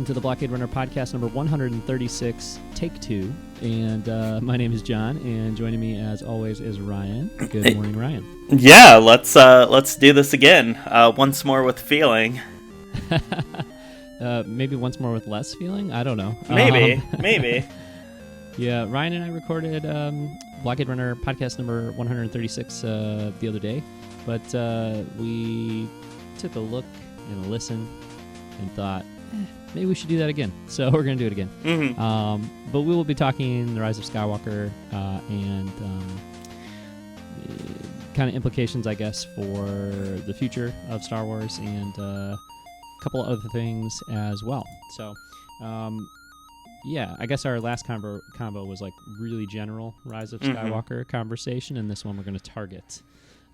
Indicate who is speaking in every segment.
Speaker 1: To the Blockade Runner podcast number 136, take 2. And my name is John, and joining me as always is Ryan. Good morning, Ryan.
Speaker 2: Yeah, let's do this again. Once more with feeling.
Speaker 1: Maybe once more with less feeling? I don't know.
Speaker 2: Maybe.
Speaker 1: Yeah, Ryan and I recorded Blockade Runner podcast number 136 the other day, but we took a look and a listen and thought, maybe we should do that again. So we're going to do it again.
Speaker 2: Mm-hmm.
Speaker 1: But we will be talking The Rise of Skywalker and kind of implications, I guess, for the future of Star Wars and a couple of other things as well. So, yeah, I guess our last combo was like really general Rise of Skywalker conversation, and this one we're going to target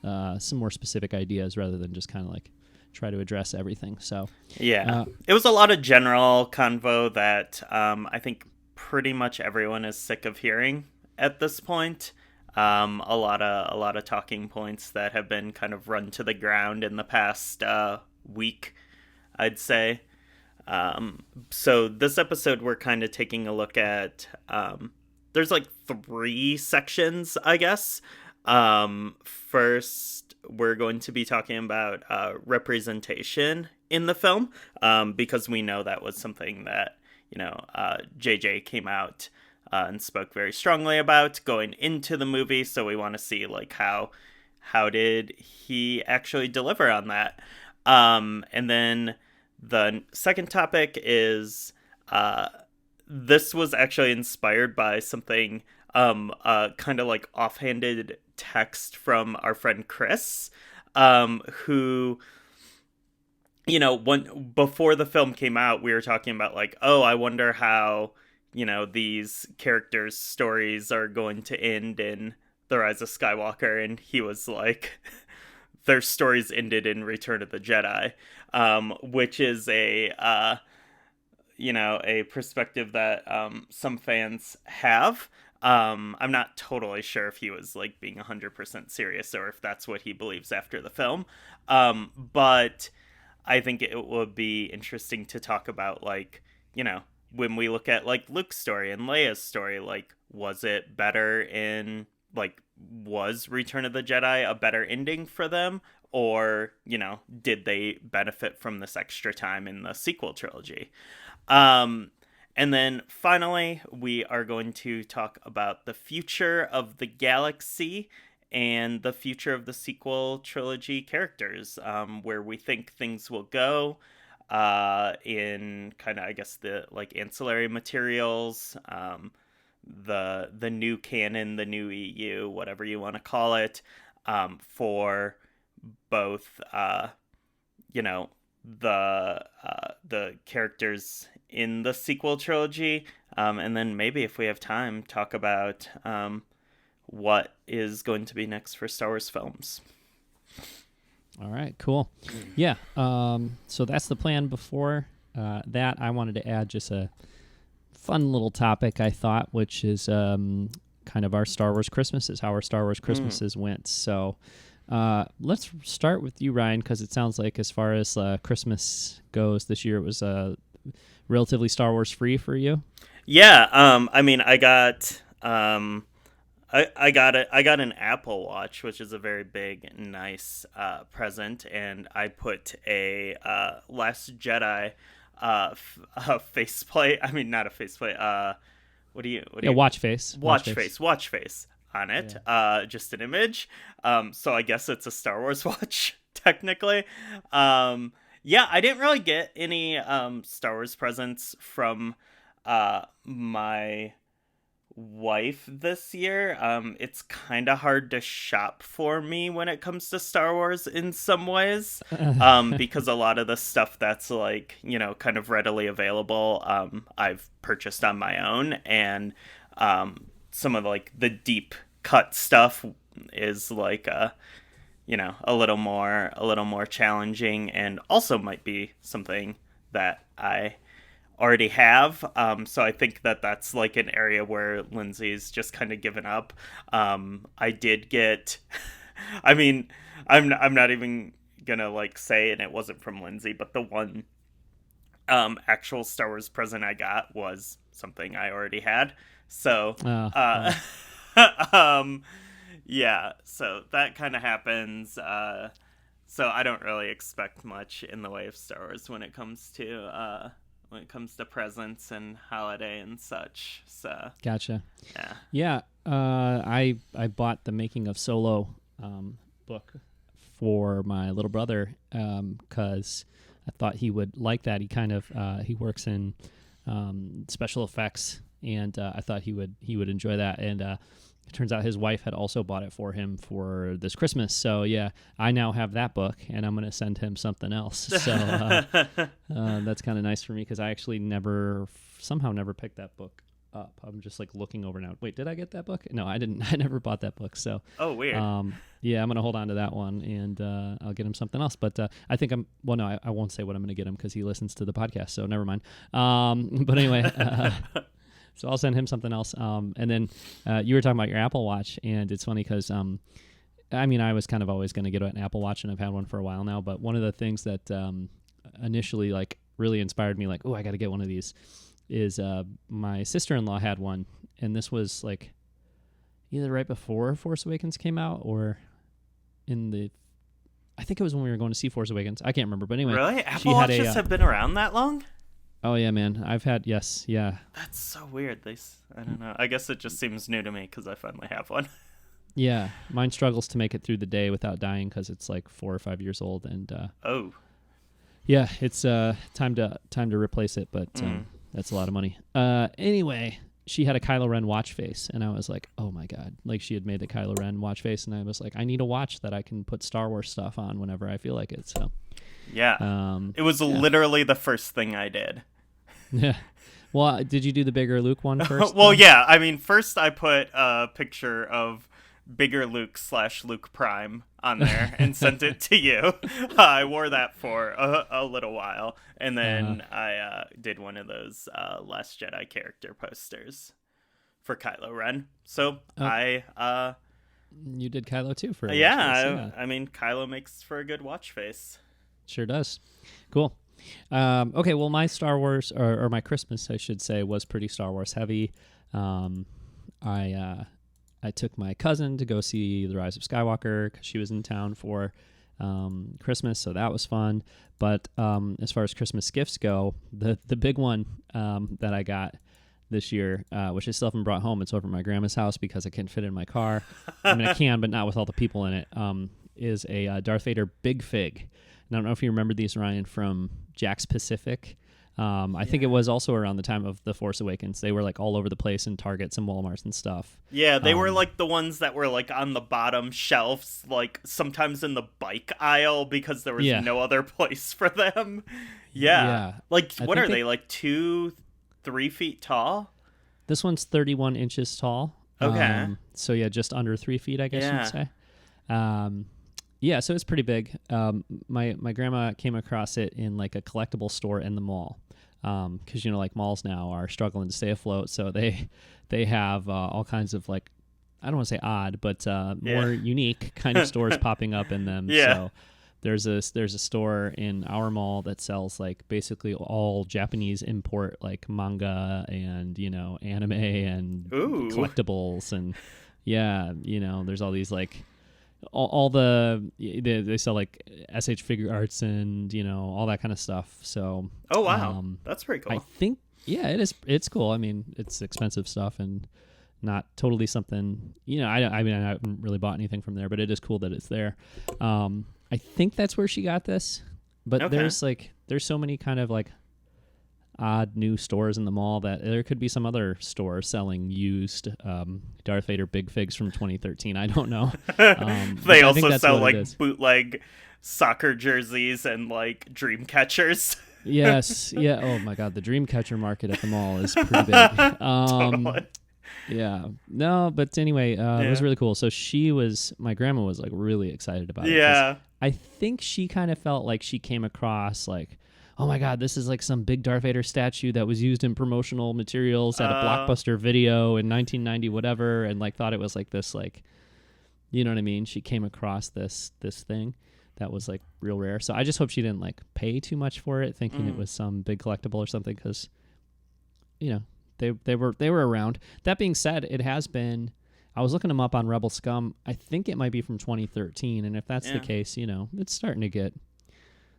Speaker 1: some more specific ideas rather than just kind of like try to address everything. So
Speaker 2: yeah, it was a lot of general convo that I think pretty much everyone is sick of hearing at this point. A lot of talking points that have been kind of run to the ground in the past week, I'd say. So this episode we're kind of taking a look at there's like 3 sections, I guess. First, we're going to be talking about representation in the film, because we know that was something that, JJ came out and spoke very strongly about going into the movie. So we want to see like how did he actually deliver on that. And then the second topic is this was actually inspired by something kind of like offhanded text from our friend Chris, who, before the film came out, we were talking about like, oh, I wonder how, these characters' stories are going to end in The Rise of Skywalker. And he was like, their stories ended in Return of the Jedi, which is a perspective that some fans have. I'm not totally sure if he was like being 100% serious or if that's what he believes after the film. But I think it would be interesting to talk about, like, when we look at like Luke's story and Leia's story, like, was it better in, like, was Return of the Jedi a better ending for them? Or, did they benefit from this extra time in the sequel trilogy? And then finally, we are going to talk about the future of the galaxy and the future of the sequel trilogy characters, where we think things will go in kind of, I guess, the like ancillary materials, the new canon, the new EU, whatever you want to call it, for both, the characters in the sequel trilogy, and then maybe if we have time, talk about what is going to be next for Star Wars films.
Speaker 1: All right, cool. Yeah, so that's the plan. Before that, I wanted to add just a fun little topic, I thought, which is kind of our Star Wars Christmases, how our Star Wars Christmases went. So let's start with you, Ryan, because it sounds like as far as Christmas goes this year, it was relatively Star Wars free for you.
Speaker 2: Yeah, I mean, I got an Apple Watch, which is a very big, nice present, and I put a Last Jedi faceplate. I mean, not a faceplate. What do you?
Speaker 1: Watch face.
Speaker 2: Watch face on it. Yeah. Just an image. So I guess it's a Star Wars watch technically. Yeah, I didn't really get any Star Wars presents from my wife this year. It's kind of hard to shop for me when it comes to Star Wars in some ways, because a lot of the stuff that's like, kind of readily available, I've purchased on my own, and some of like the deep cut stuff is like a little more challenging, and also might be something that I already have. So I think that that's like an area where Lindsay's just kind of given up. I did get, I mean, I'm not even gonna like say, and it wasn't from Lindsay, but the one actual Star Wars present I got was something I already had. So, yeah, so that kind of happens. So I don't really expect much in the way of Star Wars when it comes to presents and holiday and such. So
Speaker 1: Gotcha.
Speaker 2: yeah.
Speaker 1: Yeah. I bought the Making of Solo book for my little brother because I thought he would like that. He kind of he works in special effects, and I thought he would enjoy that. And it turns out his wife had also bought it for him for this Christmas. So yeah, I now have that book, and I'm going to send him something else. So that's kind of nice for me because I actually somehow never picked that book up. I'm just like looking over now. Wait, did I get that book? No, I didn't. I never bought that book. So
Speaker 2: weird.
Speaker 1: Yeah, I'm going to hold on to that one, and I'll get him something else. But I think I won't say what I'm going to get him because he listens to the podcast, so never mind. But anyway, so I'll send him something else. And then you were talking about your Apple Watch, and it's funny because, I mean, I was kind of always going to get an Apple Watch, and I've had one for a while now. But one of the things that initially like really inspired me, like, oh, I got to get one of these, is my sister-in-law had one, and this was like either right before Force Awakens came out or I think it was when we were going to see Force Awakens. I can't remember, but anyway.
Speaker 2: Really? Apple Watches have been around that long?
Speaker 1: Oh yeah, man. Yeah.
Speaker 2: That's so weird. I don't know. I guess it just seems new to me because I finally have one.
Speaker 1: Yeah, mine struggles to make it through the day without dying because it's like 4 or 5 years old, and yeah, it's time to replace it, but that's a lot of money. Anyway, she had a Kylo Ren watch face, and I was like, oh my god, like she had made the Kylo Ren watch face, and I was like, I need a watch that I can put Star Wars stuff on whenever I feel like it. So
Speaker 2: yeah, it was literally the first thing I did.
Speaker 1: Yeah. Well, did you do the bigger Luke one first?
Speaker 2: Well, yeah. I mean, first I put a picture of bigger Luke / Luke Prime on there and sent it to you. I wore that for a little while, and then I did one of those Last Jedi character posters for Kylo Ren. So
Speaker 1: you did Kylo too for a
Speaker 2: yeah,
Speaker 1: watch face,
Speaker 2: I mean, Kylo makes for a good watch face.
Speaker 1: Sure does. Cool. Okay, well, my Star Wars, or my Christmas, I should say, was pretty Star Wars heavy. I took my cousin to go see The Rise of Skywalker because she was in town for Christmas, so that was fun. But as far as Christmas gifts go, the big one that I got this year, which I still haven't brought home, it's over at my grandma's house because I can't fit it in my car. I mean, I can, but not with all the people in it, is a Darth Vader Big Fig. And I don't know if you remember these, Ryan, from Jack's Pacific. I think it was also around the time of The Force Awakens. They were like all over the place in Targets and Walmarts and stuff.
Speaker 2: Yeah, they were like the ones that were like on the bottom shelves, like sometimes in the bike aisle because there was no other place for them. Yeah. Like, what are they, like 2-3 feet tall?
Speaker 1: This one's 31 inches tall.
Speaker 2: Okay.
Speaker 1: So yeah, just under 3 feet, I guess you'd say. Yeah, so it's pretty big. My grandma came across it in like a collectible store in the mall, because like malls now are struggling to stay afloat. So they have all kinds of like, I don't want to say odd, but more unique kind of stores popping up in them.
Speaker 2: Yeah.
Speaker 1: So there's a store in our mall that sells like basically all Japanese import like manga and anime and collectibles, and there's all these like. All they sell like SH figure arts and all that kind of stuff. So
Speaker 2: that's pretty cool.
Speaker 1: I think it's cool. I mean, it's expensive stuff and not totally something I haven't really bought anything from there, but it is cool that it's there. I think that's where she got this, but there's so many kind of like odd new stores in the mall that there could be some other store selling used Darth Vader Big Figs from 2013. I don't know.
Speaker 2: They also sell like bootleg soccer jerseys and like dream catchers.
Speaker 1: Yes. Yeah. Oh my God. The dream catcher market at the mall is pretty big.
Speaker 2: Totally.
Speaker 1: Yeah. No, but anyway, it was really cool. So my grandma was like really excited about it.
Speaker 2: Yeah.
Speaker 1: I think she kind of felt like she came across like oh my God, this is like some big Darth Vader statue that was used in promotional materials at a Blockbuster video in 1990, whatever, and like thought it was like this, like, you know what I mean? She came across this thing that was like real rare. So I just hope she didn't like pay too much for it, thinking it was some big collectible or something, because, you know, they were around. That being said, it has been. I was looking them up on Rebel Scum. I think it might be from 2013, and if that's the case, you know, it's starting to get.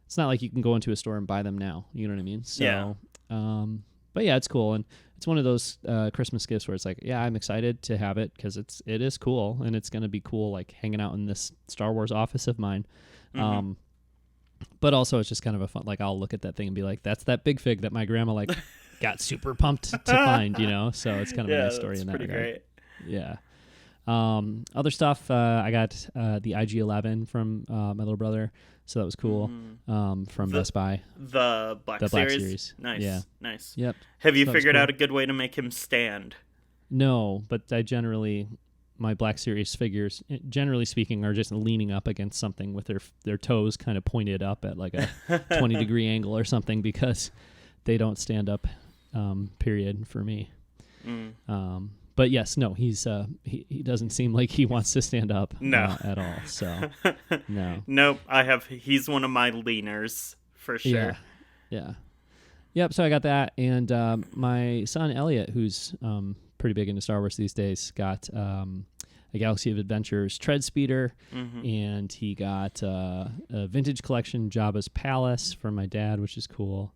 Speaker 1: It's not like you can go into a store and buy them now. You know what I mean? So, but yeah, it's cool, and it's one of those Christmas gifts where it's like, yeah, I'm excited to have it because it is cool, and it's gonna be cool, like hanging out in this Star Wars office of mine. But also, it's just kind of a fun. Like, I'll look at that thing and be like, that's that big fig that my grandma like got super pumped to find. You know, so it's kind of a nice story in that regard. Great. Yeah. Other stuff, I got the IG-11 from my little brother, so that was cool. From Best Buy.
Speaker 2: The Black Series. Nice.
Speaker 1: Yeah.
Speaker 2: Nice.
Speaker 1: Yep.
Speaker 2: Have you figured out a good way to make him stand?
Speaker 1: No, but my Black Series figures, generally speaking, are just leaning up against something with their toes kind of pointed up at like a 20-degree angle or something, because they don't stand up, period, for me. But yes, no, he doesn't seem like he wants to stand up at all. So no.
Speaker 2: Nope, he's one of my leaners for sure.
Speaker 1: Yeah. Yep, so I got that, and my son Elliot, who's pretty big into Star Wars these days, got a Galaxy of Adventures tread speeder, and he got a vintage collection Jabba's Palace from my dad, which is cool.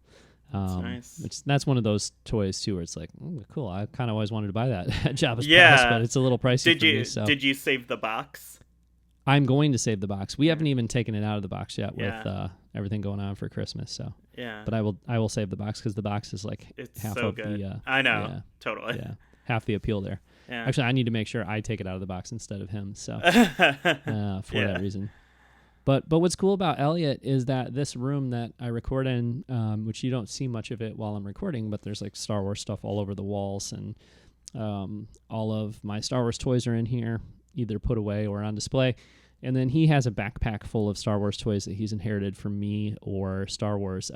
Speaker 2: Nice.
Speaker 1: That's one of those toys too, where it's like, cool. I kind of always wanted to buy that at Jabba's Palace, but it's a little pricey for me. So.
Speaker 2: Did you save the box?
Speaker 1: I'm going to save the box. We haven't even taken it out of the box yet with everything going on for Christmas. So but I will save the box, because the box is like half of the.
Speaker 2: I know, totally.
Speaker 1: Yeah, half the appeal there. Yeah. Actually, I need to make sure I take it out of the box instead of him. So for that reason. But what's cool about Elliot is that this room that I record in, which you don't see much of it while I'm recording, but there's like Star Wars stuff all over the walls, and all of my Star Wars toys are in here, either put away or on display. And then he has a backpack full of Star Wars toys that he's inherited from me, or Star Wars,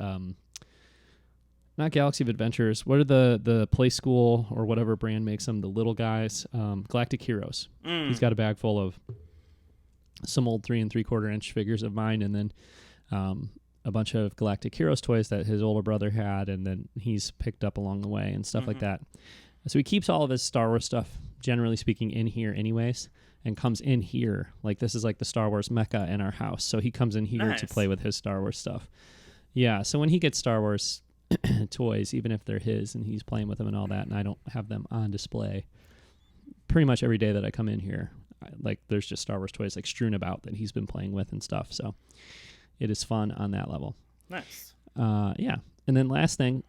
Speaker 1: not Galaxy of Adventures. What are the Play School or whatever brand makes them, the little guys? Galactic Heroes. He's got a bag full of some old 3 3/4 inch figures of mine, and then a bunch of Galactic Heroes toys that his older brother had, and then he's picked up along the way and stuff like that. So he keeps all of his Star Wars stuff, generally speaking, in here anyways, and comes in here. Like, this is like the Star Wars mecca in our house, so he comes in here to play with his Star Wars stuff. Yeah, so when he gets Star Wars toys, even if they're his and he's playing with them and all that, and I don't have them on display, pretty much every day that I come in here, like, there's just Star Wars toys like strewn about that he's been playing with and stuff. So it is fun on that level.
Speaker 2: Nice.
Speaker 1: Yeah. And then last thing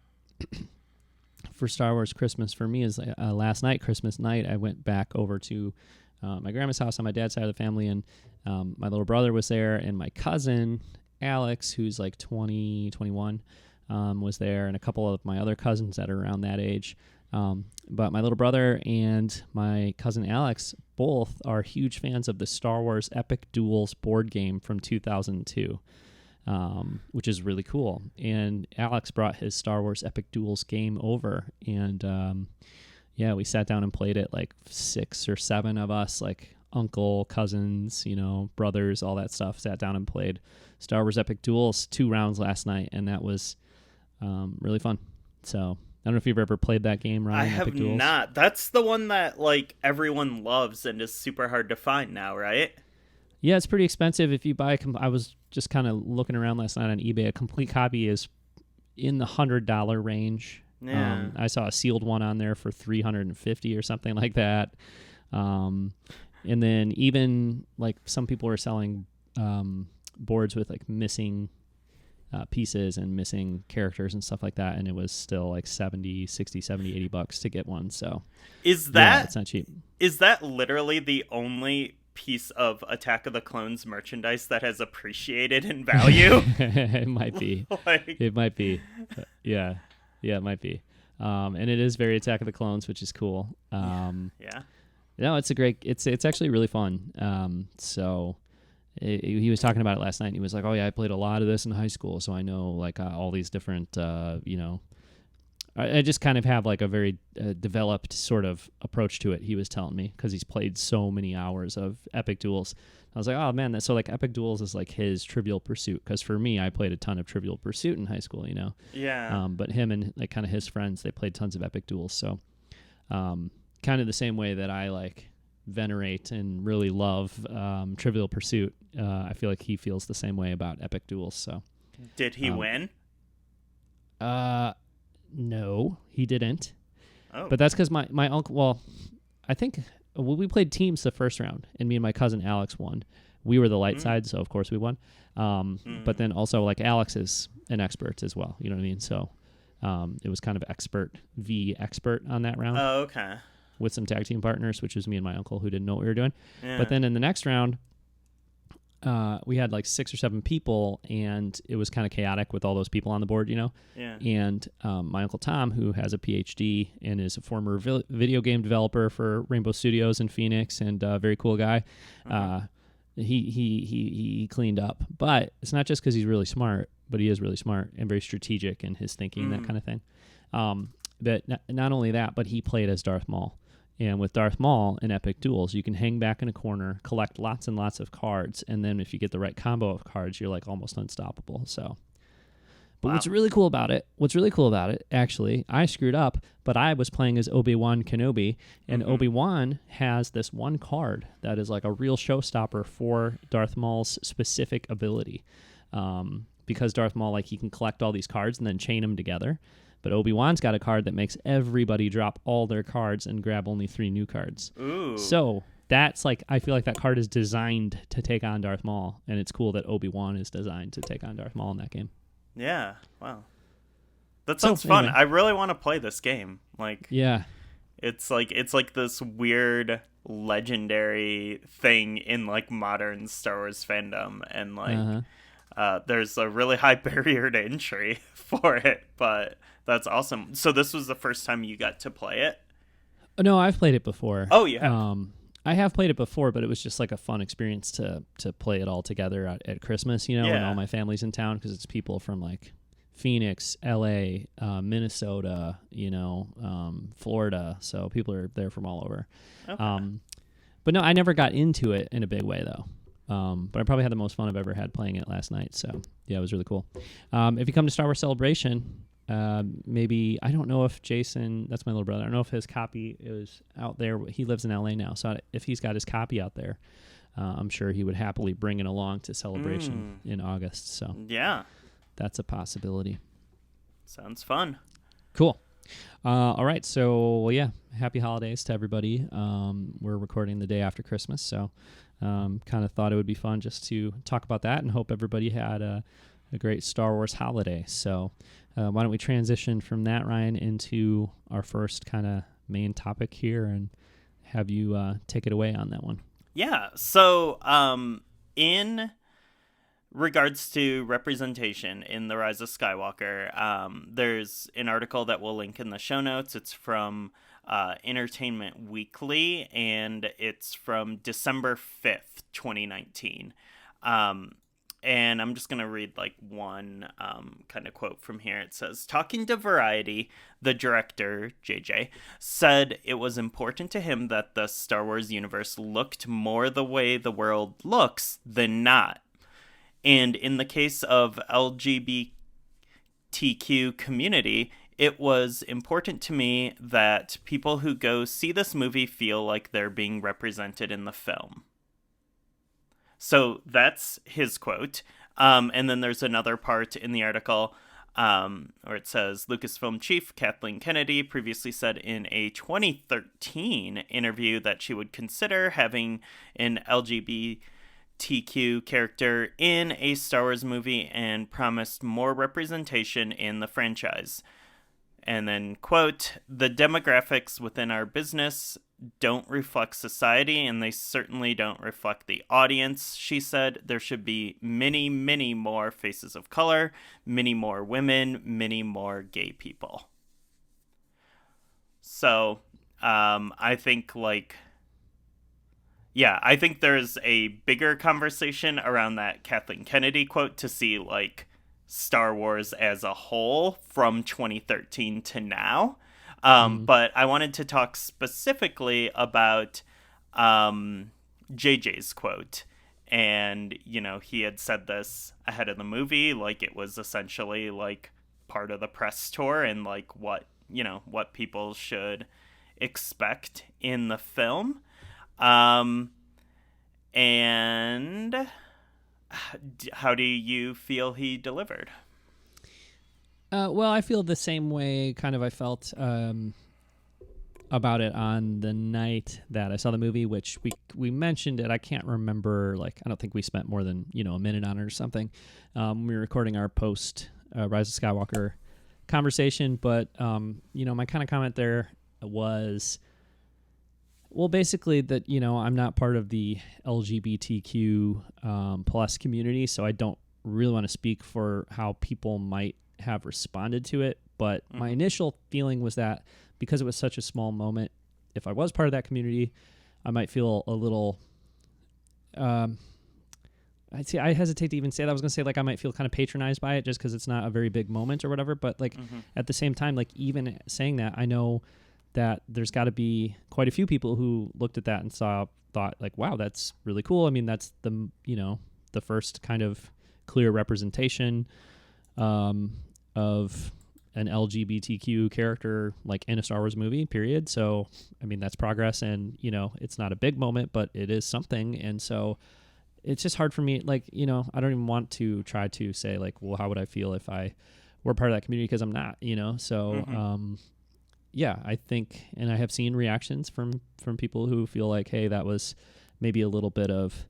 Speaker 1: for Star Wars Christmas for me is last night, Christmas night, I went back over to my grandma's house on my dad's side of the family, and my little brother was there, and my cousin Alex, who's like 20, 21, was there, and a couple of my other cousins that are around that age. But my little brother and my cousin Alex both are huge fans of the Star Wars Epic Duels board game from 2002, which is really cool. And Alex brought his Star Wars Epic Duels game over, and we sat down and played it, like 6 or 7 of us, like uncle, cousins, brothers, all that stuff, sat down and played Star Wars Epic Duels 2 rounds last night, and that was really fun. So I don't know if you've ever played that game, Ryan.
Speaker 2: I have not. That's the one that like everyone loves and is super hard to find now, right?
Speaker 1: Yeah, it's pretty expensive if you buy. I was just kind of looking around last night on eBay. A complete copy is in the $100 range.
Speaker 2: Yeah.
Speaker 1: I saw a sealed one on there for $350 or something like that. And then even like some people are selling boards with like missing pieces and missing characters and stuff like that, and it was still like $60, $70, $80 to get one. So it's not cheap.
Speaker 2: Is that literally the only piece of Attack of the Clones merchandise that has appreciated in value?
Speaker 1: It might be. It might be. Yeah, it might be. And it is very Attack of the Clones, which is cool.
Speaker 2: Yeah.
Speaker 1: No, it's a great. It's actually really fun. So he was talking about it last night. And he was like, "Oh yeah, I played a lot of this in high school, so I know like all these different, I just kind of have like a very developed sort of approach to it." He was telling me because he's played so many hours of Epic Duels. I was like, "Oh man, so like Epic Duels is like his Trivial Pursuit." Because for me, I played a ton of Trivial Pursuit in high school,
Speaker 2: Yeah.
Speaker 1: But him and like kind of his friends, they played tons of Epic Duels. So, kind of the same way that I like venerate and really love Trivial Pursuit. I feel like he feels the same way about Epic Duels. So,
Speaker 2: Did he win?
Speaker 1: No, he didn't.
Speaker 2: Oh.
Speaker 1: But that's because my uncle. Well, I think we played teams the first round, and me and my cousin Alex won. We were the light side, so of course we won. But then also like Alex is an expert as well. You know what I mean? So it was kind of expert v expert on that round.
Speaker 2: Oh, okay.
Speaker 1: With some tag team partners, which was me and my uncle who didn't know what we were doing.
Speaker 2: Yeah.
Speaker 1: But then in the next round, we had like 6 or 7 people, and it was kind of chaotic with all those people on the board,
Speaker 2: Yeah.
Speaker 1: And my Uncle Tom, who has a PhD and is a former video game developer for Rainbow Studios in Phoenix, and a very cool guy, he cleaned up. But it's not just because he's really smart, but he is really smart and very strategic in his thinking, that kind of thing. But not only that, but he played as Darth Maul. And with Darth Maul in Epic Duels, you can hang back in a corner, collect lots and lots of cards, and then if you get the right combo of cards, you're like almost unstoppable. So, but what's really cool about it, actually, I screwed up, but I was playing as Obi-Wan Kenobi, and Obi-Wan has this one card that is like a real showstopper for Darth Maul's specific ability. Because Darth Maul, like, he can collect all these cards and then chain them together. But Obi-Wan's got a card that makes everybody drop all their cards and grab only 3 new cards.
Speaker 2: Ooh.
Speaker 1: So that's like, I feel like that card is designed to take on Darth Maul, and it's cool that Obi-Wan is designed to take on Darth Maul in that game.
Speaker 2: Yeah. Wow. That sounds fun.
Speaker 1: Anyway.
Speaker 2: I really want to play this game. Like,
Speaker 1: yeah,
Speaker 2: it's like this weird legendary thing in like modern Star Wars fandom, and like there's a really high barrier to entry for it, but that's awesome. So this was the first time you got to play it?
Speaker 1: No, I've played it before.
Speaker 2: Oh, you have?
Speaker 1: I have played it before, but it was just like a fun experience to play it all together at Christmas, when all my family's in town, because it's people from like Phoenix, LA, Minnesota, Florida. So people are there from all over. Okay. But no, I never got into it in a big way though. But I probably had the most fun I've ever had playing it last night. So yeah, it was really cool. If you come to Star Wars Celebration, maybe, I don't know if Jason, that's my little brother, I don't know if his copy is out there. He lives in LA now, so if he's got his copy out there, I'm sure he would happily bring it along to Celebration in August. So
Speaker 2: yeah,
Speaker 1: that's a possibility.
Speaker 2: Sounds fun.
Speaker 1: Cool. All right, so well, yeah, happy holidays to everybody. We're recording the day after Christmas, so kind of thought it would be fun just to talk about that, and hope everybody had a great Star Wars holiday. So why don't we transition from that, Ryan, into our first kind of main topic here, and have you take it away on that one.
Speaker 2: Yeah, so in regards to representation in The Rise of Skywalker, there's an article that we'll link in the show notes. It's from Entertainment Weekly, and it's from December 5th, 2019. And I'm just going to read like one kind of quote from here. It says, talking to Variety, the director, JJ, said it was important to him that the Star Wars universe looked more the way the world looks than not. And in the case of LGBTQ community, it was important to me that people who go see this movie feel like they're being represented in the film. So that's his quote. And then there's another part in the article where it says, Lucasfilm chief Kathleen Kennedy previously said in a 2013 interview that she would consider having an LGBTQ character in a Star Wars movie, and promised more representation in the franchise. And then, quote, the demographics within our business don't reflect society, and they certainly don't reflect the audience, she said. There should be many, many more faces of color, many more women, many more gay people. So, I think, like, Yeah, I think there's a bigger conversation around that Kathleen Kennedy quote to see like Star Wars as a whole from 2013 to now.
Speaker 1: Mm.
Speaker 2: But I wanted to talk specifically about JJ's quote. And, he had said this ahead of the movie, like it was essentially like part of the press tour and like what people should expect in the film. Um, and how do you feel he delivered?
Speaker 1: Well, I feel the same way kind of I felt about it on the night that I saw the movie, which we mentioned it. I can't remember, like, I don't think we spent more than, a minute on it or something. We were recording our post Rise of Skywalker conversation, but, my kind of comment there was, well, basically that, I'm not part of the LGBTQ plus community, so I don't really want to speak for how people might have responded to it. But my initial feeling was that because it was such a small moment, if I was part of that community, I might feel a little. I hesitate to even say that. I was going to say like I might feel kind of patronized by it just because it's not a very big moment or whatever. But like at the same time, like even saying that, I know that there's got to be quite a few people who looked at that and thought like, wow, that's really cool. I mean, that's the first kind of clear representation of an LGBTQ character like in a Star Wars movie, period. So, I mean, that's progress, and, it's not a big moment, but it is something. And so it's just hard for me. Like, I don't even want to try to say like, well, how would I feel if I were part of that community? Because I'm not, so, yeah, I think, and I have seen reactions from people who feel like, hey, that was maybe a little bit of,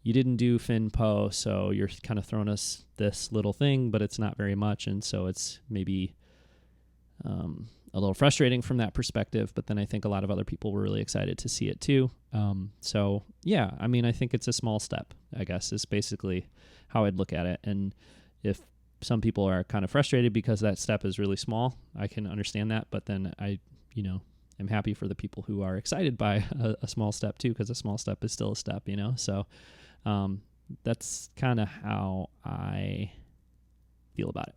Speaker 1: you didn't do Finn Poe, so you're kind of throwing us this little thing, but it's not very much, and so it's maybe a little frustrating from that perspective. But then I think a lot of other people were really excited to see it too. So yeah, I mean, I think it's a small step, I guess, is basically how I'd look at it. And if some people are kind of frustrated because that step is really small, I can understand that. But then I, am happy for the people who are excited by a small step too, because a small step is still a step, So that's kind of how I feel about it.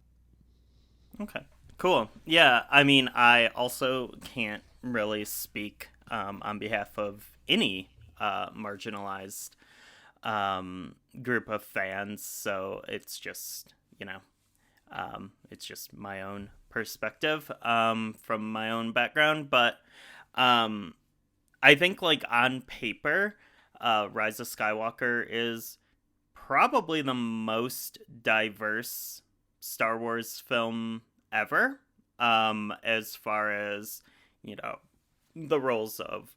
Speaker 2: Okay, cool. Yeah, I mean, I also can't really speak on behalf of any marginalized group of fans, so it's just my own perspective from my own background. But I think, like, on paper, Rise of Skywalker is probably the most diverse Star Wars film ever, as far as, the roles of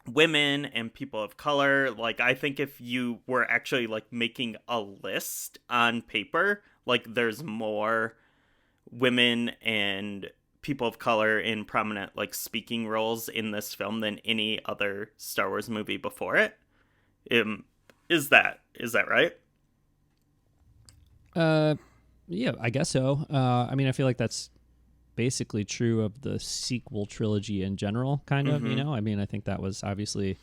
Speaker 2: women and people of color. Like, I think if you were actually, like, making a list on paper, like, there's more women and people of color in prominent, like, speaking roles in this film than any other Star Wars movie before it. Is that right?
Speaker 1: Yeah, I guess so. I mean, I feel like that's basically true of the sequel trilogy in general, kind of, I mean, I think that was obviously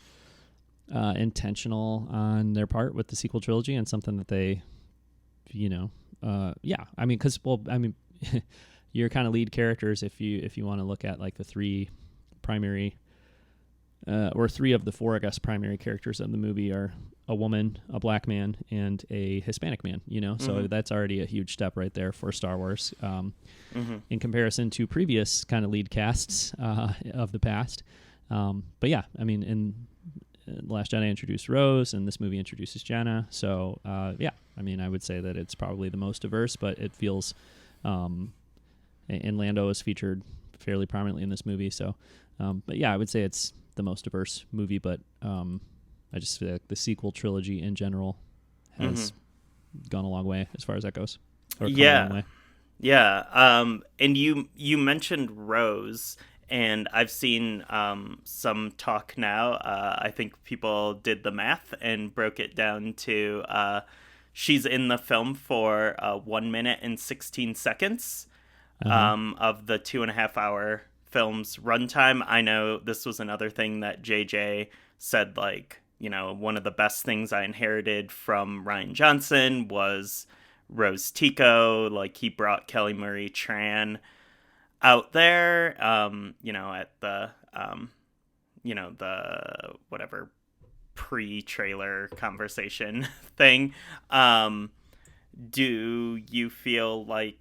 Speaker 1: intentional on their part with the sequel trilogy, and something that they, yeah, I mean, because, well, I mean, your kind of lead characters, if you want to look at like the three primary or three of the four, I guess, primary characters of the movie are a woman, a black man, and a Hispanic man, so that's already a huge step right there for Star Wars in comparison to previous kind of lead casts of the past. But yeah, I mean, in The Last Jedi introduced Rose, and this movie introduces Jenna. So yeah, I mean, I would say that it's probably the most diverse, but it feels, and Lando is featured fairly prominently in this movie. So, but yeah, I would say it's the most diverse movie, but I just feel like the sequel trilogy in general has gone a long way as far as that goes. Or come a long way.
Speaker 2: Yeah. And you mentioned Rose, and I've seen some talk now. I think people did the math and broke it down to she's in the film for 1 minute and 16 seconds of the 2.5 hour film's runtime. I know this was another thing that JJ said, like, one of the best things I inherited from Rian Johnson was Rose Tico. Like, he brought Kelly Marie Tran out there, at the whatever pre-trailer conversation thing. Do you feel like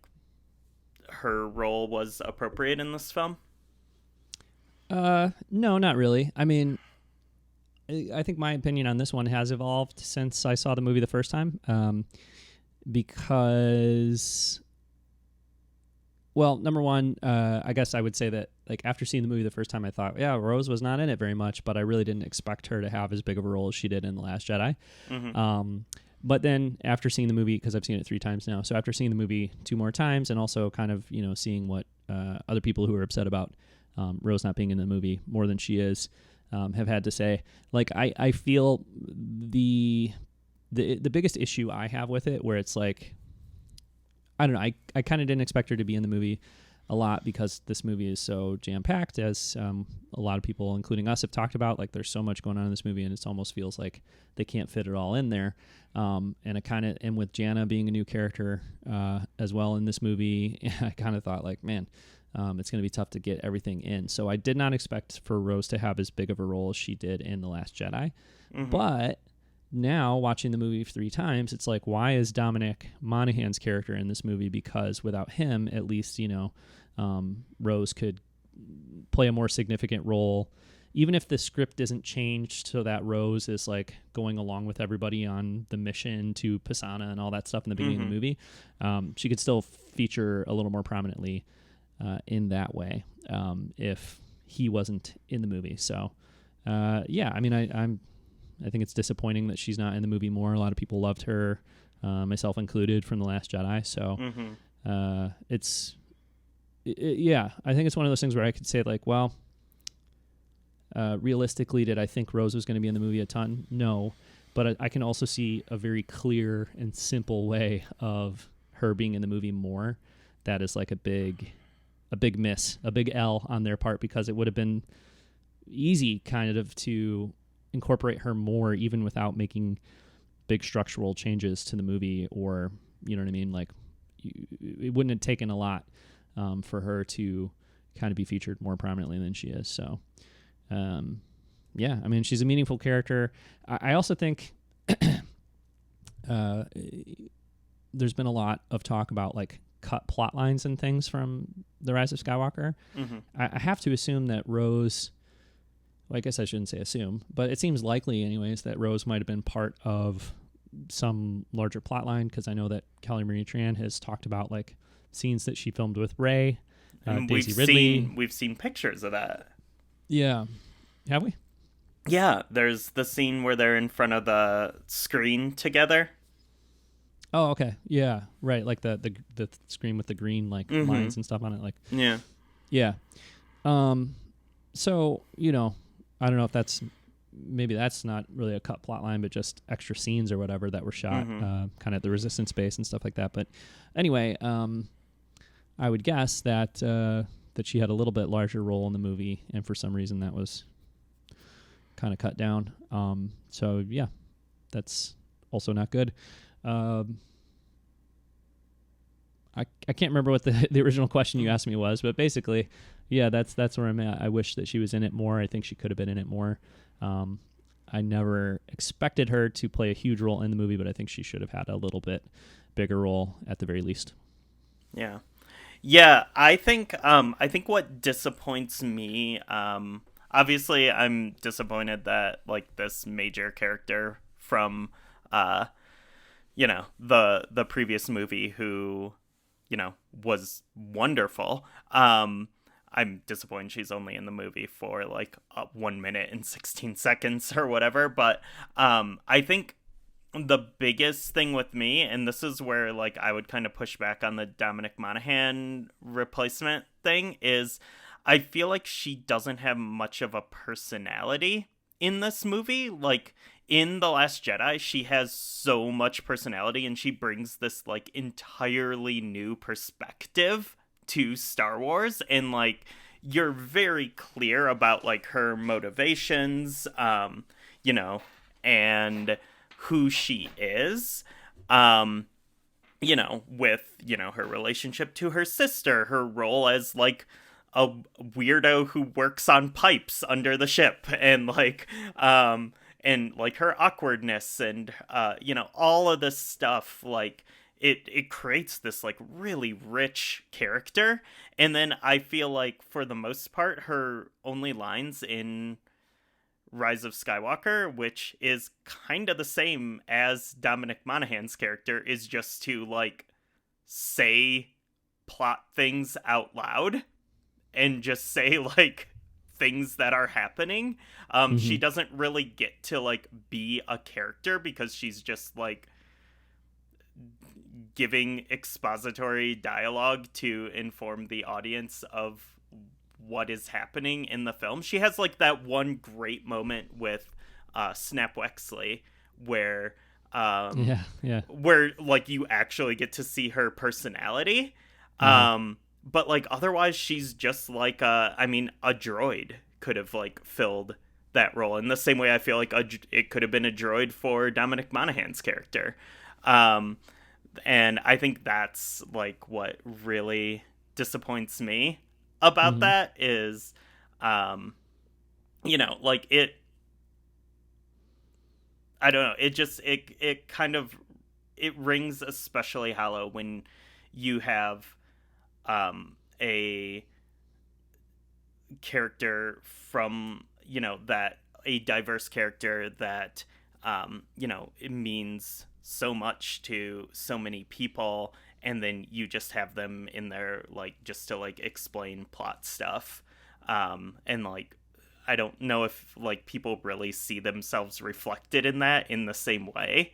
Speaker 2: her role was appropriate in this film?
Speaker 1: No, not really. I mean, I think my opinion on this one has evolved since I saw the movie the first time. Because, well, number one, I guess I would say that, like, after seeing the movie the first time, I thought, yeah, Rose was not in it very much, but I really didn't expect her to have as big of a role as she did in The Last Jedi.
Speaker 2: Mm-hmm.
Speaker 1: But then after seeing the movie, because I've seen it 3 times now, so after seeing the movie 2 more times, and also kind of, seeing what other people who are upset about Rose not being in the movie more than she is have had to say, like, I feel the biggest issue I have with it, where it's like, I don't know, I kind of didn't expect her to be in the movie a lot, because this movie is so jam-packed, as a lot of people, including us, have talked about. Like, there's so much going on in this movie, and it almost feels like they can't fit it all in there. And with Jana being a new character as well in this movie, I kind of thought, like, man, it's going to be tough to get everything in. So I did not expect for Rose to have as big of a role as she did in The Last Jedi.
Speaker 2: Mm-hmm.
Speaker 1: But now, watching the movie 3 times, it's like, why is Dominic Monaghan's character in this movie? Because without him, at least, Rose could play a more significant role, even if the script isn't changed so that Rose is, like, going along with everybody on the mission to Pisana and all that stuff in the beginning of the movie. She could still feature a little more prominently in that way if he wasn't in the movie. So, I mean, I think it's disappointing that she's not in the movie more. A lot of people loved her, myself included, from The Last Jedi. So I think it's one of those things where I could say, like, well, realistically, did I think Rose was going to be in the movie a ton? No. But I can also see a very clear and simple way of her being in the movie more. That is like a big miss, a big L on their part, because it would have been easy kind of to incorporate her more, even without making big structural changes to the movie, or, you know what I mean? Like, it wouldn't have taken a lot for her to kind of be featured more prominently than she is. So, I mean, she's a meaningful character. I also think there's been a lot of talk about, like, cut plot lines and things from The Rise of Skywalker.
Speaker 2: Mm-hmm.
Speaker 1: I have to assume that Rose, well, I guess I shouldn't say assume, but it seems likely anyways that Rose might have been part of some larger plot line, because I know that Kelly Marie Tran has talked about, like, scenes that she filmed with Rey,
Speaker 2: and
Speaker 1: Daisy Ridley.
Speaker 2: We've seen pictures of that.
Speaker 1: Yeah. Have we?
Speaker 2: Yeah, there's the scene where they're in front of the screen together.
Speaker 1: Oh, okay. Yeah, right. Like the screen with the green, like, lines and stuff on it. Like, yeah. So, I don't know if maybe that's not really a cut plot line, but just extra scenes or whatever that were shot kind of at the Resistance base and stuff like that. But anyway, I would guess that she had a little bit larger role in the movie, and for some reason that was kind of cut down. So yeah, that's also not good. I can't remember what the original question you asked me was, but basically, yeah, that's where I'm at. I wish that she was in it more. I think she could have been in it more. I never expected her to play a huge role in the movie, but I think she should have had a little bit bigger role at the very least.
Speaker 2: Yeah. Yeah, I think what disappoints me, obviously I'm disappointed that, like, this major character from the previous movie, who, was wonderful. I'm disappointed she's only in the movie for, like, 1 minute and 16 seconds or whatever. But I think the biggest thing with me, and this is where, like, I would kind of push back on the Dominic Monaghan replacement thing, is I feel like she doesn't have much of a personality in this movie. Like, in The Last Jedi, she has so much personality, and she brings this, like, entirely new perspective to Star Wars, and, like, you're very clear about, like, her motivations, and who she is. Um, with, her relationship to her sister, her role as like a weirdo who works on pipes under the ship, and like her awkwardness and all of this stuff, like it creates this like really rich character. And then I feel like for the most part her only lines in Rise of Skywalker, which is kind of the same as Dominic Monaghan's character, is just to like say plot things out loud and just say like things that are happening. She doesn't really get to like be a character because she's just like giving expository dialogue to inform the audience of what is happening in the film. She has like that one great moment with Snap Wexley where where like you actually get to see her personality. But like otherwise she's just like a droid could have like filled that role in the same way I feel like it could have been a droid for Dominic Monaghan's character. And I think that's like what really disappoints me about that is, like it, I don't know. It just, it kind of, it rings especially hollow when you have, a character from, that a diverse character that, it means so much to so many people, and then you just have them in there like just to like explain plot stuff, and like I don't know if like people really see themselves reflected in that in the same way.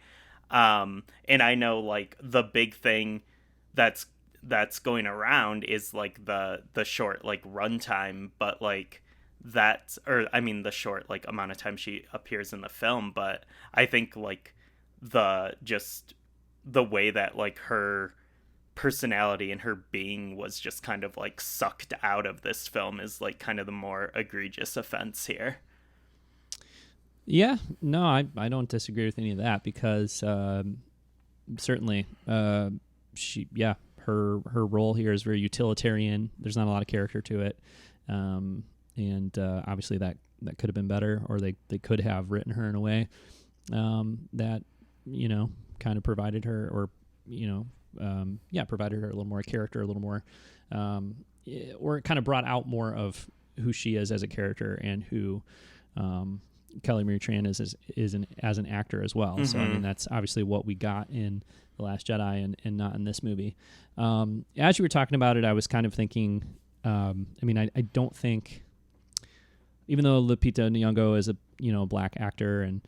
Speaker 2: And I know like the big thing that's going around is like the short like runtime, but like the short like amount of time she appears in the film. But I think like the way that like her personality and her being was just kind of like sucked out of this film is like kind of the more egregious offense here.
Speaker 1: Yeah, no, I don't disagree with any of that because certainly her role here is very utilitarian. There's not a lot of character to it, and obviously that could have been better, or they could have written her in a way that kind of provided her, or provided her a little more character, a little more, or it kind of brought out more of who she is as a character and who Kelly Marie Tran is as an actor as well. So I mean that's obviously what we got in The Last Jedi and not in this movie. As you were talking about it, I was kind of thinking, I don't think, even though Lupita Nyong'o is a black actor and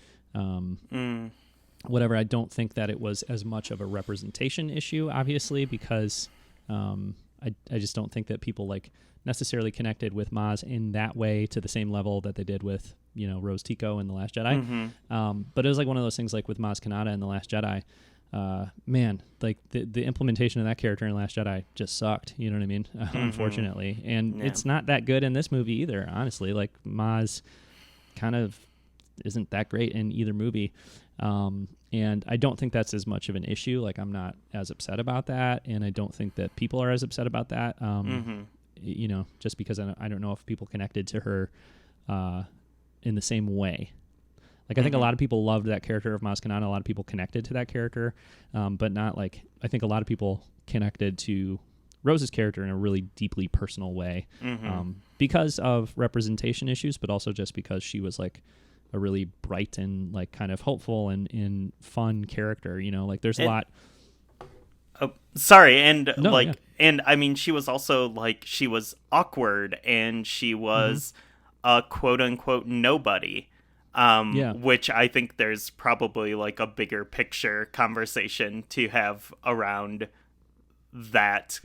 Speaker 1: whatever, I don't think that it was as much of a representation issue, obviously, because I just don't think that people like necessarily connected with Maz in that way to the same level that they did with Rose Tico in The Last Jedi. But it was like one of those things like with Maz Kanata in The Last Jedi. Man, like the implementation of that character in Last Jedi just sucked. You know what I mean? Unfortunately, and it's not that good in this movie either. Honestly, like Maz kind of isn't that great in either movie. And I don't think that's as much of an issue. Like I'm not as upset about that, and I don't think that people are as upset about that. Just because I don't know if people connected to her in the same way. Like I think a lot of people loved that character of Maz Kanata. A lot of people connected to that character, but not like I think a lot of people connected to Rose's character in a really deeply personal way because of representation issues, but also just because she was like a really bright and like kind of hopeful and fun character. Like there's a lot.
Speaker 2: Oh, sorry, and
Speaker 1: no,
Speaker 2: like,
Speaker 1: yeah.
Speaker 2: and I mean, she was also like she was awkward and she was a quote unquote nobody. Which I think there's probably like a bigger picture conversation to have around that,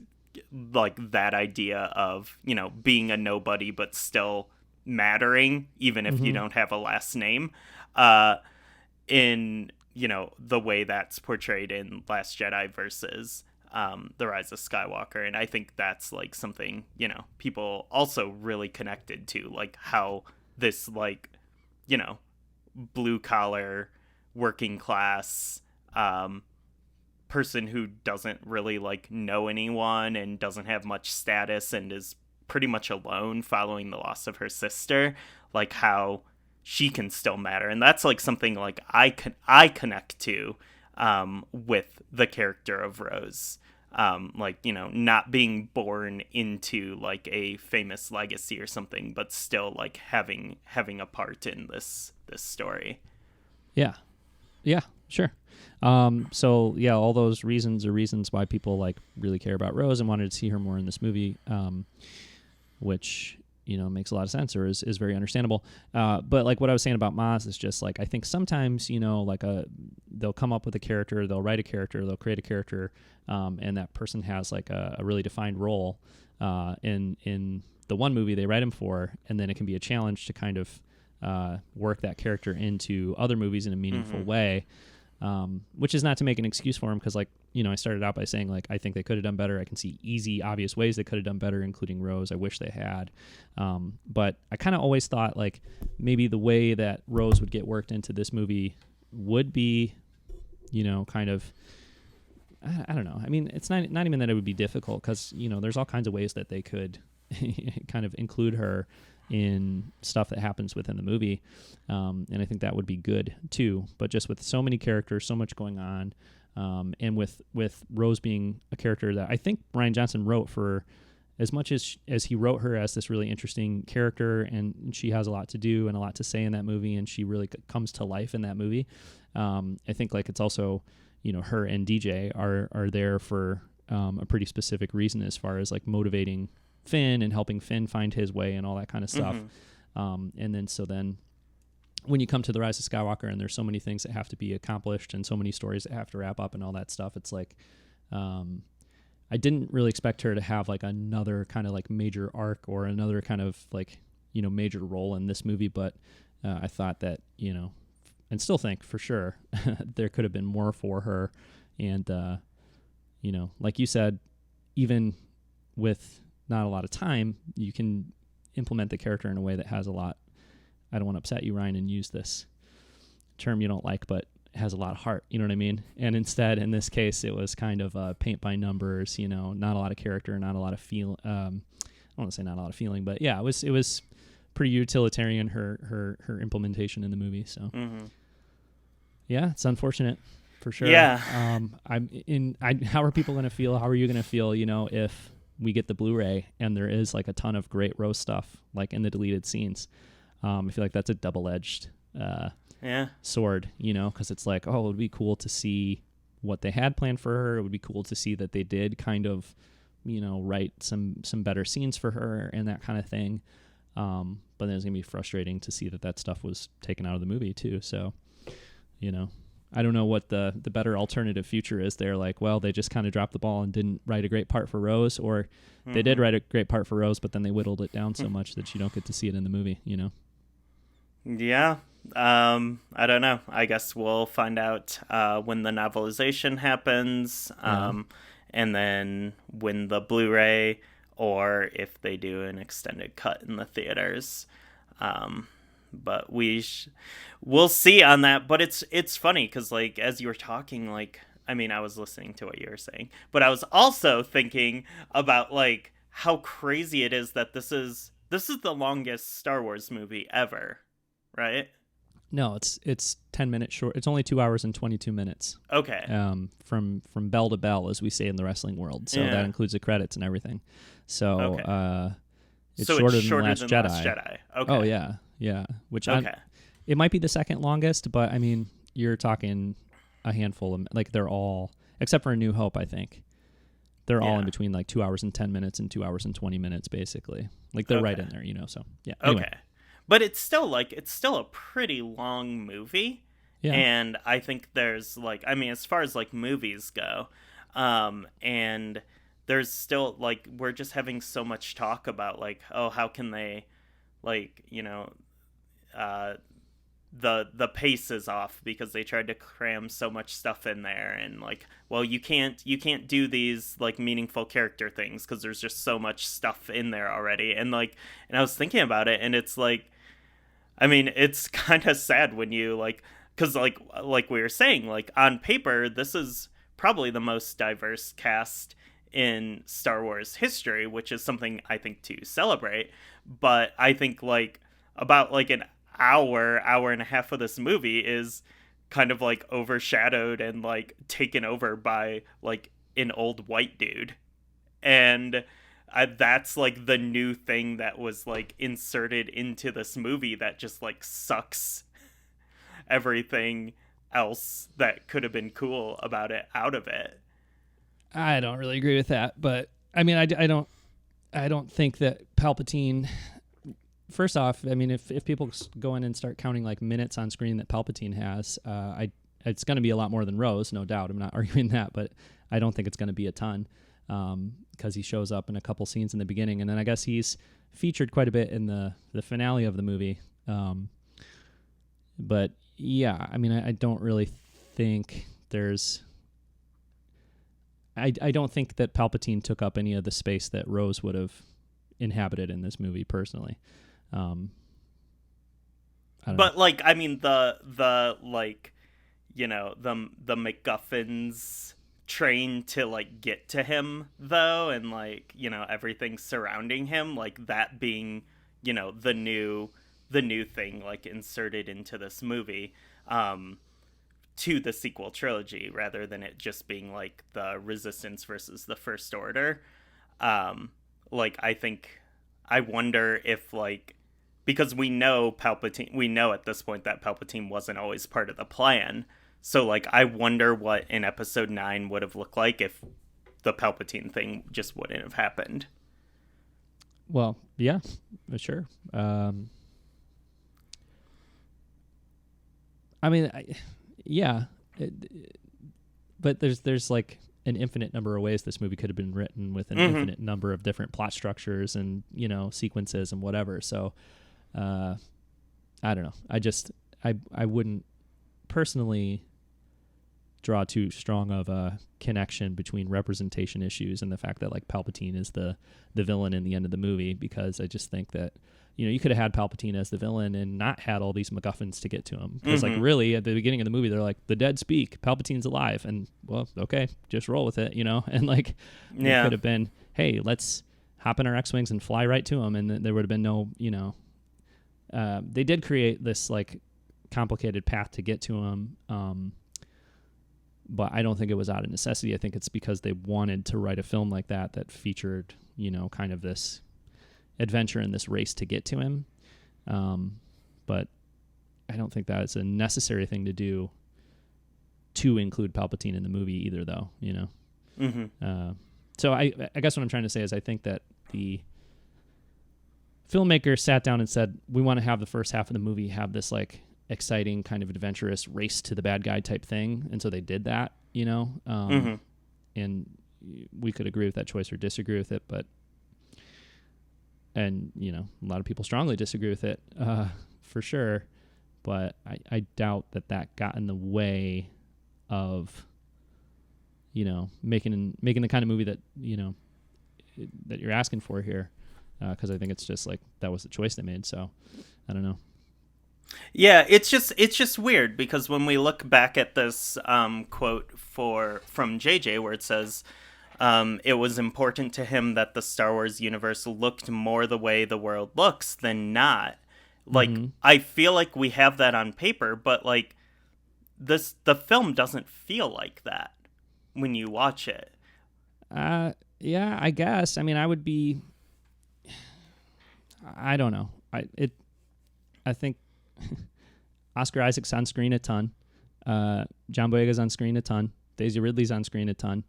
Speaker 2: like that idea of, being a nobody, but still mattering, even if you don't have a last name, in, the way that's portrayed in Last Jedi versus, The Rise of Skywalker. And I think that's like something, people also really connected to, like how this, like, blue collar, working class, person who doesn't really like know anyone and doesn't have much status and is pretty much alone following the loss of her sister, like how she can still matter. And that's like something like I connect to with the character of Rose. Like, you know, not being born into like a famous legacy or something, but still like having a part in this story.
Speaker 1: Yeah. Yeah, sure. So yeah, all those reasons are reasons why people like really care about Rose and wanted to see her more in this movie, which, you know, makes a lot of sense or is very understandable. But like what I was saying about Maz is just like, I think sometimes, you know, like they'll come up with a character, they'll write a character, they'll create a character, and that person has like a really defined role in the one movie they write him for, and then it can be a challenge to kind of work that character into other movies in a meaningful way, which is not to make an excuse for him, because like, you know, I started out by saying like I think they could have done better. I can see easy, obvious ways they could have done better, including Rose. I wish they had, but I kind of always thought like maybe the way that Rose would get worked into this movie would be, you know, kind of, I don't know. I mean, it's not even that it would be difficult, because, you know, there's all kinds of ways that they could kind of include her in stuff that happens within the movie, and I think that would be good too. But just with so many characters, so much going on, and with Rose being a character that I think Rian Johnson wrote for, as much as he wrote her as this really interesting character, and she has a lot to do and a lot to say in that movie, and she really comes to life in that movie. I think like it's also, you know, her and DJ are there for a pretty specific reason, as far as like motivating Finn and helping Finn find his way and all that kind of stuff. And then when you come to The Rise of Skywalker, and there's so many things that have to be accomplished and so many stories that have to wrap up and all that stuff, it's like, I didn't really expect her to have like another kind of like major arc or another kind of like, you know, major role in this movie. But I thought that, you know, and still think for sure there could have been more for her. And, you know, like you said, even with not a lot of time, you can implement the character in a way that has a lot. I don't want to upset you, Ryan, and use this term you don't like, but it has a lot of heart. You know what I mean? And instead, in this case, it was kind of paint by numbers. You know, not a lot of character, not a lot of feel. I don't want to say not a lot of feeling, but yeah, it was pretty utilitarian, her implementation in the movie. So yeah, it's unfortunate for sure.
Speaker 2: Yeah.
Speaker 1: How are people going to feel? How are you going to feel? You know, if we get the Blu-ray and there is like a ton of great Rose stuff like in the deleted scenes. I feel like that's a double-edged sword, you know, because it's like, oh, it would be cool to see what they had planned for her. It would be cool to see that they did kind of, you know, write some better scenes for her and that kind of thing. But then it's gonna be frustrating to see that stuff was taken out of the movie too. So, you know, I don't know what the better alternative future is there. Like, well, they just kind of dropped the ball and didn't write a great part for Rose, or they did write a great part for Rose, but then they whittled it down so much that you don't get to see it in the movie, you know?
Speaker 2: Yeah. I don't know. I guess we'll find out when the novelization happens, and then when the Blu-ray, or if they do an extended cut in the theaters. But we'll see on that. But it's funny because, like, as you were talking, like, I mean, I was listening to what you were saying, but I was also thinking about like how crazy it is that this is the longest Star Wars movie ever, right?
Speaker 1: No, it's 10 minutes short. It's only 2 hours and 22 minutes.
Speaker 2: Okay.
Speaker 1: From bell to bell, as we say in the wrestling world. So that includes the credits and everything. So it's shorter than Last Jedi.
Speaker 2: Okay.
Speaker 1: Oh yeah. Which it might be the second longest, but I mean, you're talking a handful of, like, they're all, except for A New Hope, I think. They're all in between like 2 hours and 10 minutes and 2 hours and 20 minutes, basically. Like, they're right in there, you know, so yeah. Anyway.
Speaker 2: Okay. But it's still a pretty long movie. Yeah. And I think there's like, I mean, as far as like movies go, and there's still like, we're just having so much talk about like, oh, how can they, like, you know, the pace is off because they tried to cram so much stuff in there, and like, well, you can't do these like meaningful character things because there's just so much stuff in there already. And like, and I was thinking about it, and it's like, I mean, it's kind of sad when you like, because like we were saying, like on paper, this is probably the most diverse cast in Star Wars history, which is something I think to celebrate. But I think like about like an hour and a half of this movie is kind of like overshadowed and like taken over by like an old white dude. And that's like the new thing that was like inserted into this movie that just like sucks everything else that could have been cool about it out of it.
Speaker 1: I don't really agree with that, but I mean, I don't think that Palpatine. First off, I mean, if people go in and start counting like minutes on screen that Palpatine has, it's going to be a lot more than Rose, no doubt. I'm not arguing that, but I don't think it's going to be a ton, because he shows up in a couple scenes in the beginning, and then I guess he's featured quite a bit in the finale of the movie. But yeah, I mean, I don't really think there's. I don't think that Palpatine took up any of the space that Rose would have inhabited in this movie personally. I don't
Speaker 2: But
Speaker 1: know.
Speaker 2: like, I mean, the like, you know, the MacGuffins train to like get to him though, and like, you know, everything surrounding him, like that being, you know, the new thing like inserted into this movie. To the sequel trilogy rather than it just being like the Resistance versus the First Order. Like I think I wonder if like, because we know at this point that Palpatine wasn't always part of the plan. So like I wonder what in episode 9 would have looked like if the Palpatine thing just wouldn't have happened.
Speaker 1: Well, yeah, sure. I mean, yeah, but there's like an infinite number of ways this movie could have been written with an infinite number of different plot structures and, you know, sequences and whatever. So, I don't know. I wouldn't personally draw too strong of a connection between representation issues and the fact that like Palpatine is the villain in the end of the movie, because I just think that, you know, you could have had Palpatine as the villain and not had all these MacGuffins to get to him. Because like really at the beginning of the movie, they're like, the dead speak, Palpatine's alive. And well, okay, just roll with it, you know? And like, it could have been, hey, let's hop in our X-Wings and fly right to him. And there would have been no, you know, they did create this like complicated path to get to him. But I don't think it was out of necessity. I think it's because they wanted to write a film like that featured, you know, kind of this adventure in this race to get to him. But I don't think that's a necessary thing to do to include Palpatine in the movie either, though, you know? So I guess what I'm trying to say is I think that the filmmaker sat down and said, we want to have the first half of the movie have this like exciting kind of adventurous race to the bad guy type thing, and so they did that, you know. And we could agree with that choice or disagree with it, but and you know, a lot of people strongly disagree with it, for sure, but I doubt that got in the way of, you know, making the kind of movie that, you know, that you're asking for here, because I think it's just like that was the choice they made. So I don't know.
Speaker 2: Yeah, it's just weird because when we look back at this quote from JJ where it says it was important to him that the Star Wars universe looked more the way the world looks than not. Like I feel like we have that on paper, but like the film doesn't feel like that when you watch it.
Speaker 1: Yeah, I guess. I mean, I would be. I don't know. I think Oscar Isaac's on screen a ton. John Boyega's on screen a ton. Daisy Ridley's on screen a ton.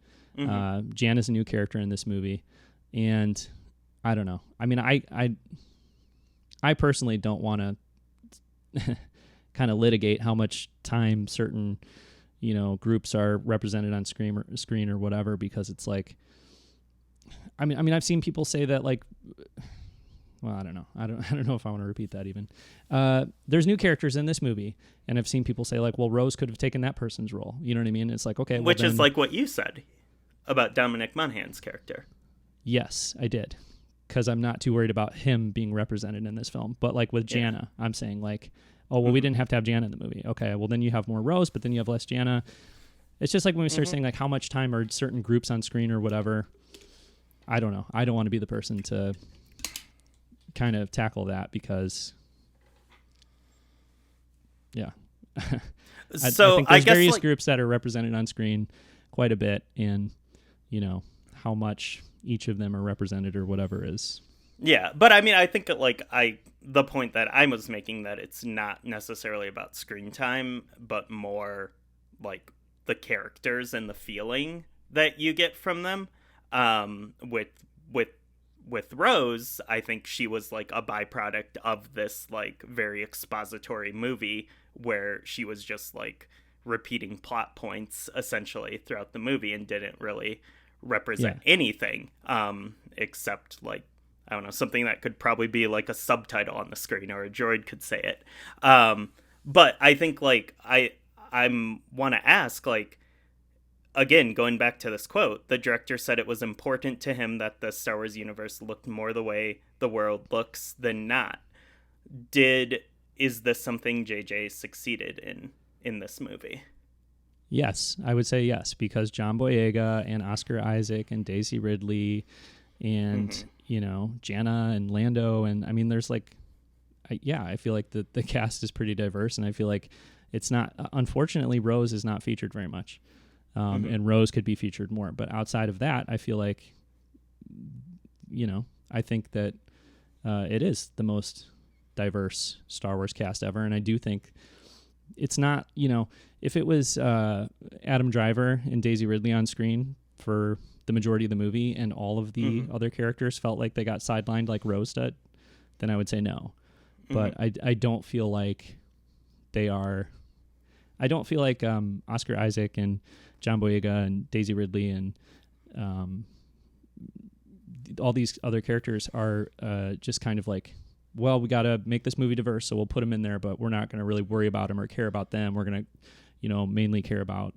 Speaker 1: Jan is a new character in this movie, and I don't know. I mean, I personally don't want to kind of litigate how much time certain, you know, groups are represented on screen or whatever, because it's like, I mean, I've seen people say that like. Well, I don't know. I don't know if I want to repeat that even. There's new characters in this movie, and I've seen people say like, well, Rose could have taken that person's role. You know what I mean? It's like, okay.
Speaker 2: Which is like what you said about Dominic Monaghan's character.
Speaker 1: Yes, I did. because I'm not too worried about him being represented in this film. But like with Jannah, I'm saying like, oh, well, we didn't have to have Jannah in the movie. Okay, well, then you have more Rose, but then you have less Jannah. It's just like when we start saying like how much time are certain groups on screen or whatever. I don't know. I don't want to be the person to kind of tackle that because, yeah. I think there's various groups that are represented on screen quite a bit, and, you know, how much each of them are represented or whatever is.
Speaker 2: Yeah, but I mean, I think that, like, the point that I was making, that it's not necessarily about screen time, but more like the characters and the feeling that you get from them. With Rose, I think she was like a byproduct of this like very expository movie where she was just like repeating plot points essentially throughout the movie and didn't really represent anything except like, I don't know, something that could probably be like a subtitle on the screen or a droid could say it. But I think like I want to ask, like, again, going back to this quote, the director said it was important to him that the Star Wars universe looked more the way the world looks than not. Is this something JJ succeeded in this movie?
Speaker 1: Yes, I would say yes, because John Boyega and Oscar Isaac and Daisy Ridley and, you know, Jannah and Lando. And I mean, there's like, I feel like the cast is pretty diverse, and I feel like it's not, unfortunately, Rose is not featured very much. And Rose could be featured more. But outside of that, I feel like, you know, I think that it is the most diverse Star Wars cast ever. And I do think it's not, you know, if it was Adam Driver and Daisy Ridley on screen for the majority of the movie and all of the other characters felt like they got sidelined like Rose did, then I would say no. But I don't feel like they are... I don't feel like Oscar Isaac and John Boyega and Daisy Ridley and all these other characters are just kind of like, well, we got to make this movie diverse, so we'll put them in there, but we're not going to really worry about them or care about them. We're going to, you know, mainly care about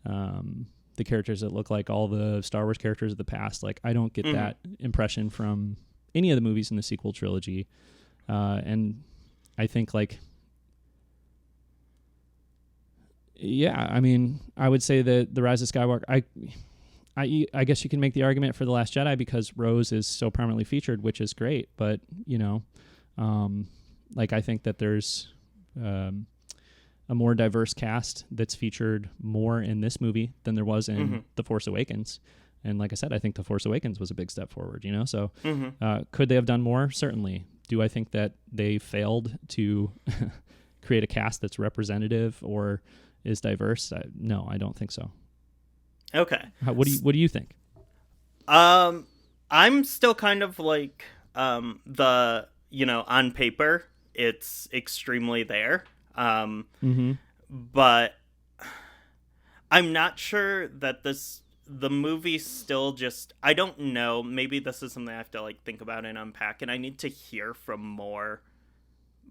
Speaker 1: the characters that look like all the Star Wars characters of the past. Like, I don't get that impression from any of the movies in the sequel trilogy. And I think, like, yeah, I mean, I would say that The Rise of Skywalker, I guess you can make the argument for The Last Jedi because Rose is so prominently featured, which is great. But, you know, like, I think that there's a more diverse cast that's featured more in this movie than there was in The Force Awakens. And like I said, I think The Force Awakens was a big step forward, you know? So could they have done more? Certainly. Do I think that they failed to create a cast that's representative or is diverse? No, I don't think so.
Speaker 2: Okay.
Speaker 1: What do you think?
Speaker 2: I'm still kind of like you know, on paper it's extremely there. But I'm not sure that the movie still just, I don't know, maybe this is something I have to like think about and unpack, and I need to hear from more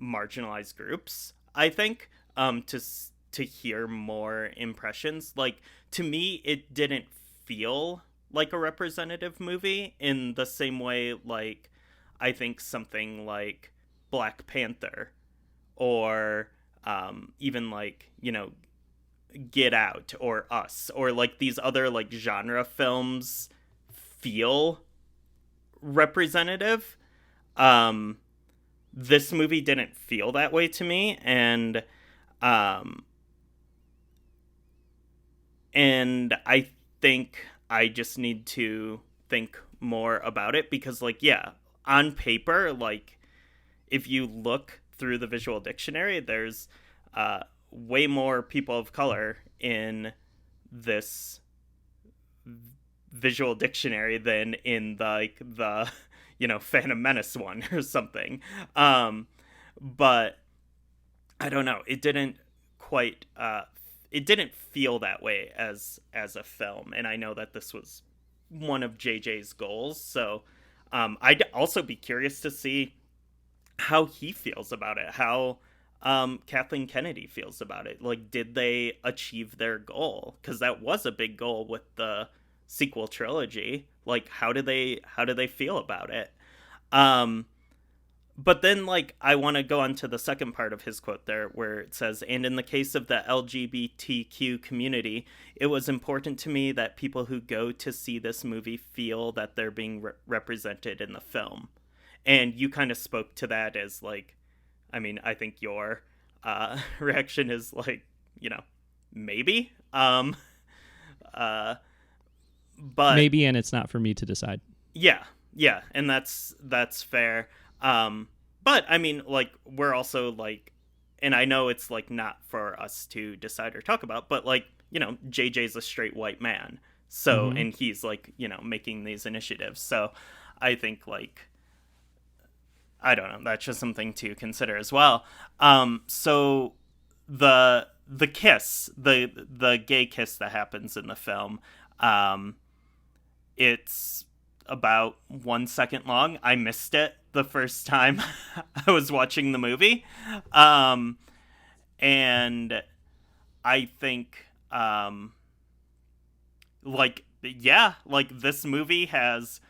Speaker 2: marginalized groups, I think, to hear more impressions. Like, to me, it didn't feel like a representative movie in the same way, like, I think something like Black Panther or even, like, you know, Get Out or Us or, like, these other, like, genre films feel representative. This movie didn't feel that way to me, and I think I just need to think more about it because, like, yeah, on paper, like, if you look through the visual dictionary, there's way more people of color in this visual dictionary than in the you know, Phantom Menace one or something. But I don't know. It didn't quite. It didn't feel that way as a film, and I know that this was one of JJ's goals. So I'd also be curious to see how he feels about it. How Kathleen Kennedy feels about it. Like, did they achieve their goal? Because that was a big goal with the sequel trilogy. Like, how do they feel about it? But then, like, I want to go on to the second part of his quote there, where it says, "And in the case of the LGBTQ community, it was important to me that people who go to see this movie feel that they're being represented in the film." And you kind of spoke to that as, like, I mean, I think your reaction is, like, maybe. Uh, but
Speaker 1: maybe, and it's not for me to decide.
Speaker 2: Yeah, and that's fair. But I mean, like, we're also like, and I know it's like not for us to decide or talk about, but like, JJ's a straight white man. So,
Speaker 1: Mm-hmm.
Speaker 2: and he's like, making these initiatives. So I think, like, I don't know, that's just something to consider as well. So the kiss, the gay kiss that happens in the film, it's about 1 second long. I missed it the first time I was watching the movie. And I think, like, yeah, like, this movie has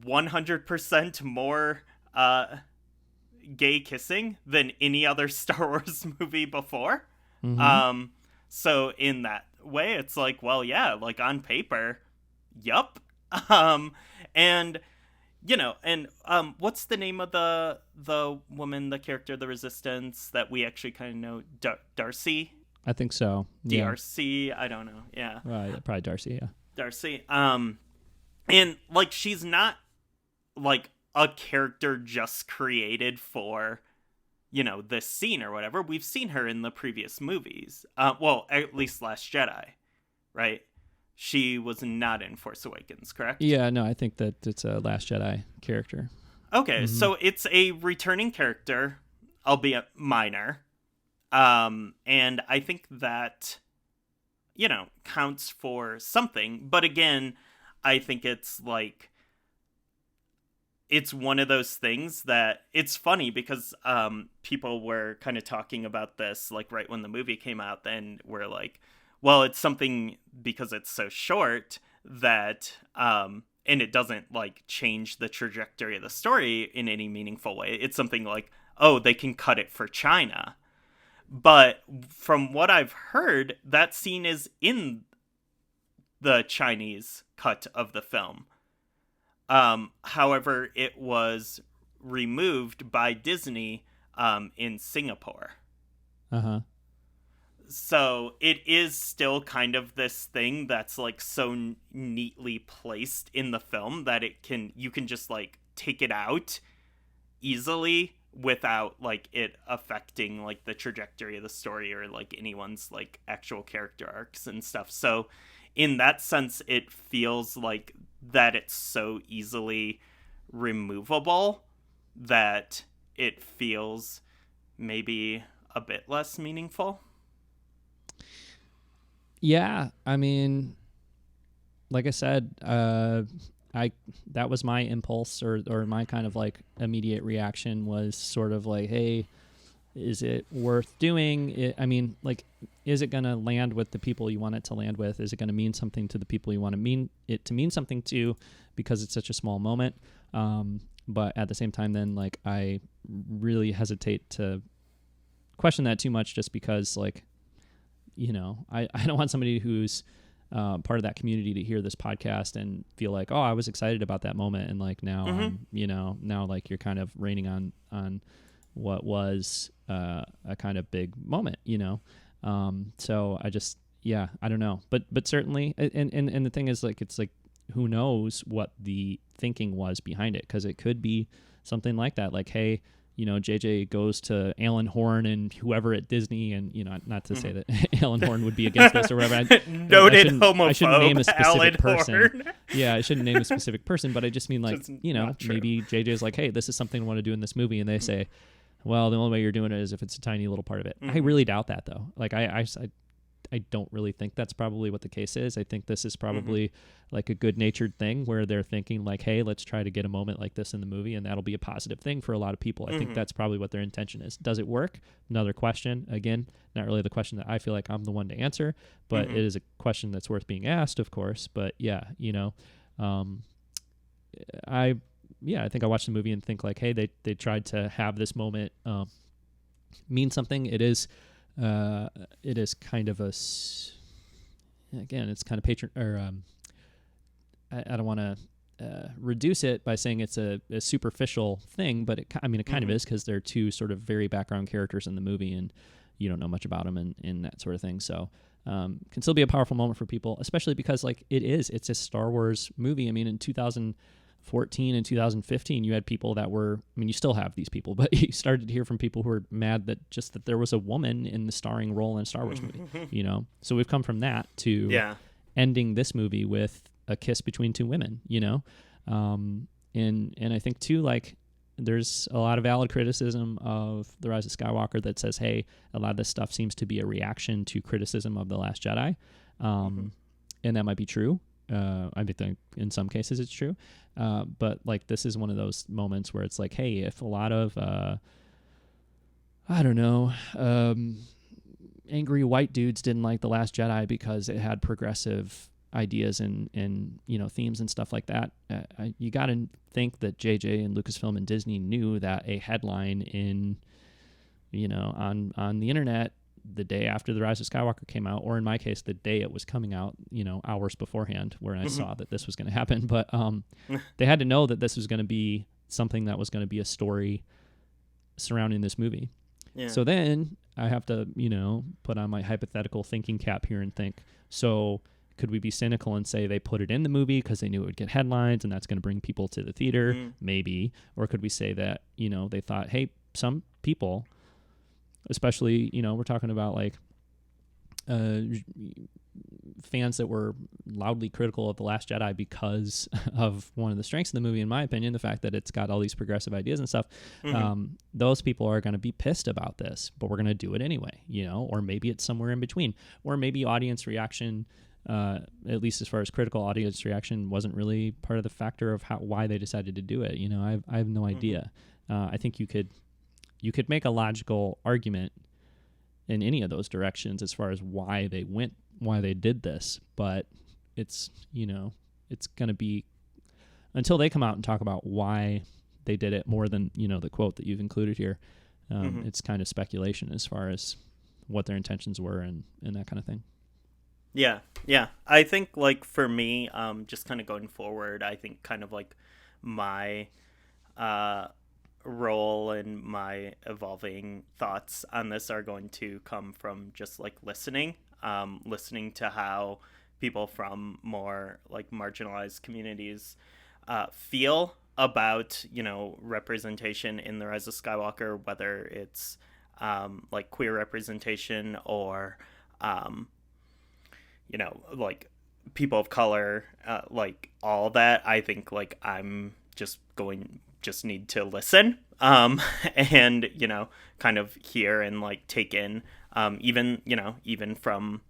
Speaker 2: 100% more gay kissing than any other Star Wars movie before.
Speaker 1: Mm-hmm.
Speaker 2: Um, so in that way, it's like, well, yeah, like, on paper, yup. Um, and what's the name of the woman, the character, the Resistance that we actually kind of know? Darcy.
Speaker 1: I think so. Yeah.
Speaker 2: DRC. I don't know. Yeah.
Speaker 1: Probably Darcy. Yeah.
Speaker 2: Darcy. And like, she's not like a character just created for this scene or whatever. We've seen her in the previous movies. Well, at least Last Jedi, right? She was not in Force Awakens, correct?
Speaker 1: Yeah, no, I think that it's a Last Jedi character.
Speaker 2: Okay, so it's a returning character, albeit minor. And I think that, counts for something. But again, I think it's like, it's one of those things that it's funny because people were kind of talking about this like right when the movie came out, and we're like, well, it's something because it's so short that and it doesn't like change the trajectory of the story in any meaningful way. It's something like, oh, they can cut it for China. But from what I've heard, that scene is in the Chinese cut of the film. However, it was removed by Disney in Singapore.
Speaker 1: Uh-huh.
Speaker 2: So it is still kind of this thing that's like so neatly placed in the film that you can just like take it out easily without like it affecting like the trajectory of the story or like anyone's like actual character arcs and stuff. So in that sense, it feels like that it's so easily removable that it feels maybe a bit less meaningful.
Speaker 1: Yeah, I mean, like I said, that was my impulse or my kind of like immediate reaction was sort of like, hey, is it worth doing? I mean, like, is it going to land with the people you want it to land with? Is it going to mean something to the people you want it to mean something to, because it's such a small moment? But at the same time, then, like, I really hesitate to question that too much, just because, like, I don't want somebody who's part of that community to hear this podcast and feel like, oh, I was excited about that moment, and like now, now like you're kind of raining on what was a kind of big moment, So I just, I don't know, but certainly, and the thing is, like, it's like, who knows what the thinking was behind it, because it could be something like that, like, hey, JJ goes to Alan Horn and whoever at Disney, and not to say that Alan Horn would be against this or whatever.
Speaker 2: Noted homophobe.
Speaker 1: I shouldn't name a specific
Speaker 2: Alan
Speaker 1: person.
Speaker 2: Horn.
Speaker 1: Yeah, I shouldn't name a specific person, but I just mean, like,
Speaker 2: Just
Speaker 1: maybe JJ's like, hey, this is something I want to do in this movie, and they say, well, the only way you're doing it is if it's a tiny little part of it. I really doubt that, though. Like, I don't really think that's probably what the case is. I think this is probably like a good-natured thing where they're thinking like, hey, let's try to get a moment like this in the movie, and that'll be a positive thing for a lot of people. I think that's probably what their intention is. Does it work? Another question. Again, not really the question that I feel like I'm the one to answer, but it is a question that's worth being asked, of course. But yeah, I think I watched the movie and think like, hey, they tried to have this moment mean something. It is kind of again, it's kind of patron, or I don't want to reduce it by saying it's a superficial thing, but it kind of is, because they're two sort of very background characters in the movie, and you don't know much about them and that sort of thing. So can still be a powerful moment for people, especially because like it's a Star Wars movie. I mean, in 2014 and 2015, you had people that were, I mean, you still have these people, but you started to hear from people who were mad that there was a woman in the starring role in a Star Wars movie, you know? So we've come from that to ending this movie with a kiss between two women, you know? And I think too, like, there's a lot of valid criticism of The Rise of Skywalker that says, hey, a lot of this stuff seems to be a reaction to criticism of The Last Jedi. And that might be true. I think in some cases it's true. But like, this is one of those moments where it's like, hey, if a lot of, I don't know, angry white dudes didn't like The Last Jedi because it had progressive ideas and you know, themes and stuff like that, you got to think that JJ and Lucasfilm and Disney knew that a headline in, you know, on the internet the day after The Rise of Skywalker came out, or in my case, the day it was coming out, you know, hours beforehand, where I saw that this was going to happen. But they had to know that this was going to be something that was going to be a story surrounding this movie. Yeah. So then I have to, you know, put on my hypothetical thinking cap here and think, so could we be cynical and say they put it in the movie because they knew it would get headlines and that's going to bring people to the theater? Maybe. Or could we say that, you know, they thought, hey, some people, especially, you know, we're talking about like fans that were loudly critical of The Last Jedi because of one of the strengths of the movie, in my opinion, the fact that it's got all these progressive ideas and stuff. Those people are going to be pissed about this, but we're going to do it anyway, you know, or maybe it's somewhere in between, or maybe audience reaction, at least as far as critical audience reaction, wasn't really part of the factor of why they decided to do it. You know, I have no idea. I think you could make a logical argument in any of those directions as far as why they did this, but it's, you know, it's going to be, until they come out and talk about why they did it more than, you know, the quote that you've included here, it's kind of speculation as far as what their intentions were and that kind of thing.
Speaker 2: Yeah. I think, like, for me, just kind of going forward, I think kind of like my role and my evolving thoughts on this are going to come from just like listening to how people from more like marginalized communities feel about, you know, representation in The Rise of Skywalker, whether it's like queer representation or you know, like people of color, like all that. I think like I'm just need to listen and, you know, kind of hear and like take in even from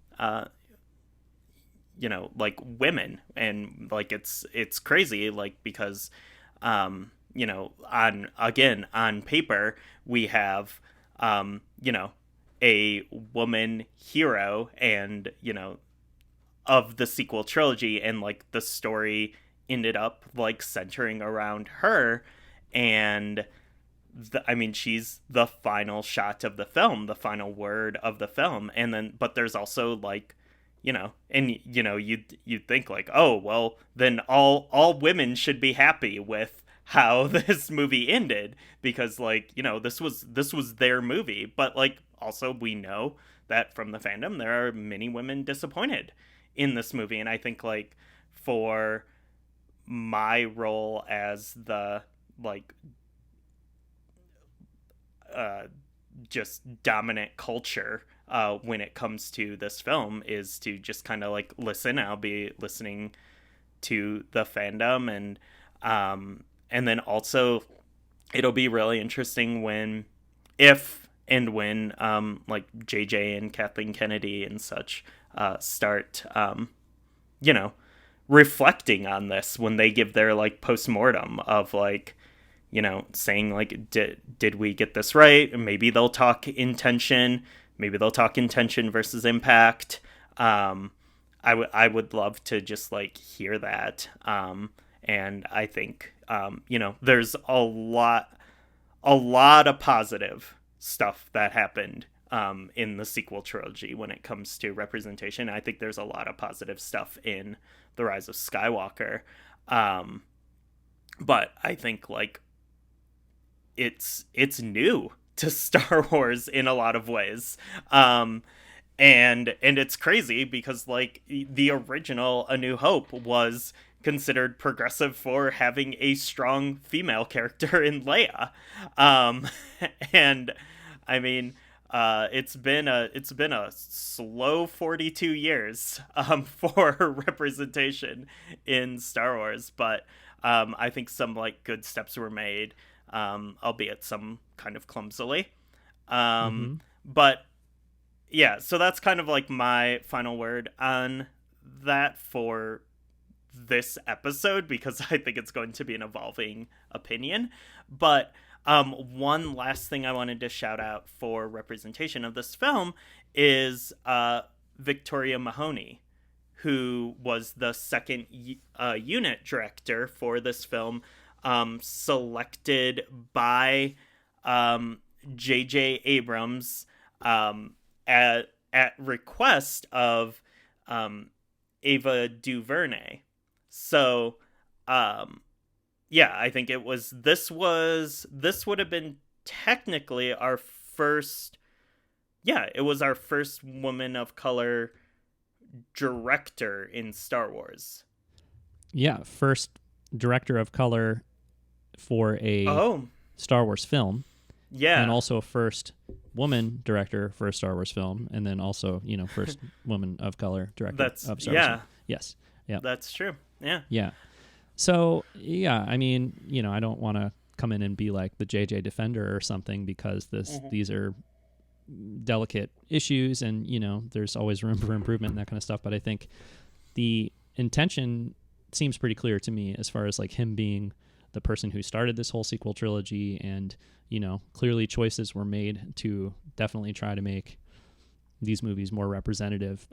Speaker 2: you know, like women, and like it's crazy, like, because you know, on paper we have you know, a woman hero, and, you know, of the sequel trilogy, and like the story ended up like centering around her, and I mean, she's the final shot of the film, the final word of the film. And then, but there's also like, you know, and you know, you'd think like, oh well, then all women should be happy with how this movie ended, because like, you know, this was their movie. But like, also we know that from the fandom there are many women disappointed in this movie, and I think like for my role as the like just dominant culture when it comes to this film is to just kind of like listen. I'll be listening to the fandom, and then also it'll be really interesting when like JJ and Kathleen Kennedy and such start you know, reflecting on this, when they give their like postmortem of like, you know, saying like, did we get this right? And maybe they'll talk intention versus impact. I would love to just like hear that, And I think, there's a lot of positive stuff that happened in the sequel trilogy when it comes to representation. I think there's a lot of positive stuff in The Rise of Skywalker. But I think, like, it's new to Star Wars in a lot of ways. And it's crazy because, like, the original A New Hope was considered progressive for having a strong female character in Leia. Um, and I mean, it's been a slow 42 years for representation in Star Wars, but I think some, like, good steps were made, albeit some kind of clumsily.
Speaker 1: Mm-hmm.
Speaker 2: But yeah, so that's kind of like my final word on that for this episode, because I think it's going to be an evolving opinion. But one last thing I wanted to shout out for representation of this film is Victoria Mahoney, who was the second unit director for this film, selected by J.J. Abrams at request of Ava DuVernay. So, yeah, I think this would have been technically our first, it was our first woman of color director in Star Wars.
Speaker 1: Yeah, first director of color for a Star Wars film.
Speaker 2: Yeah.
Speaker 1: And also first woman director for a Star Wars film, and then also, first woman of color director of Star Wars film. Yes. Yeah.
Speaker 2: That's true. Yeah.
Speaker 1: Yeah. So, yeah, I mean, I don't want to come in and be like the JJ defender or something, because these are delicate issues, and, there's always room for improvement and that kind of stuff. But I think the intention seems pretty clear to me, as far as, like, him being the person who started this whole sequel trilogy, and, clearly choices were made to definitely try to make these movies more representative,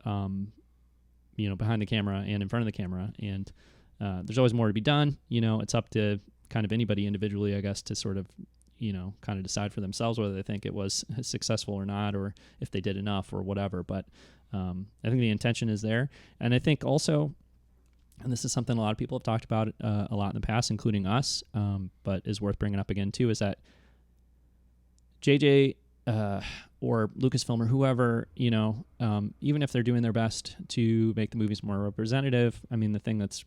Speaker 1: behind the camera and in front of the camera. And there's always more to be done. It's up to kind of anybody individually, I guess, to sort of, kind of decide for themselves whether they think it was successful or not, or if they did enough or whatever. But I think the intention is there. And I think also, and this is something a lot of people have talked about a lot in the past, including us, but is worth bringing up again too, is that JJ or Lucasfilm or whoever, even if they're doing their best to make the movies more representative, I mean, the thing that's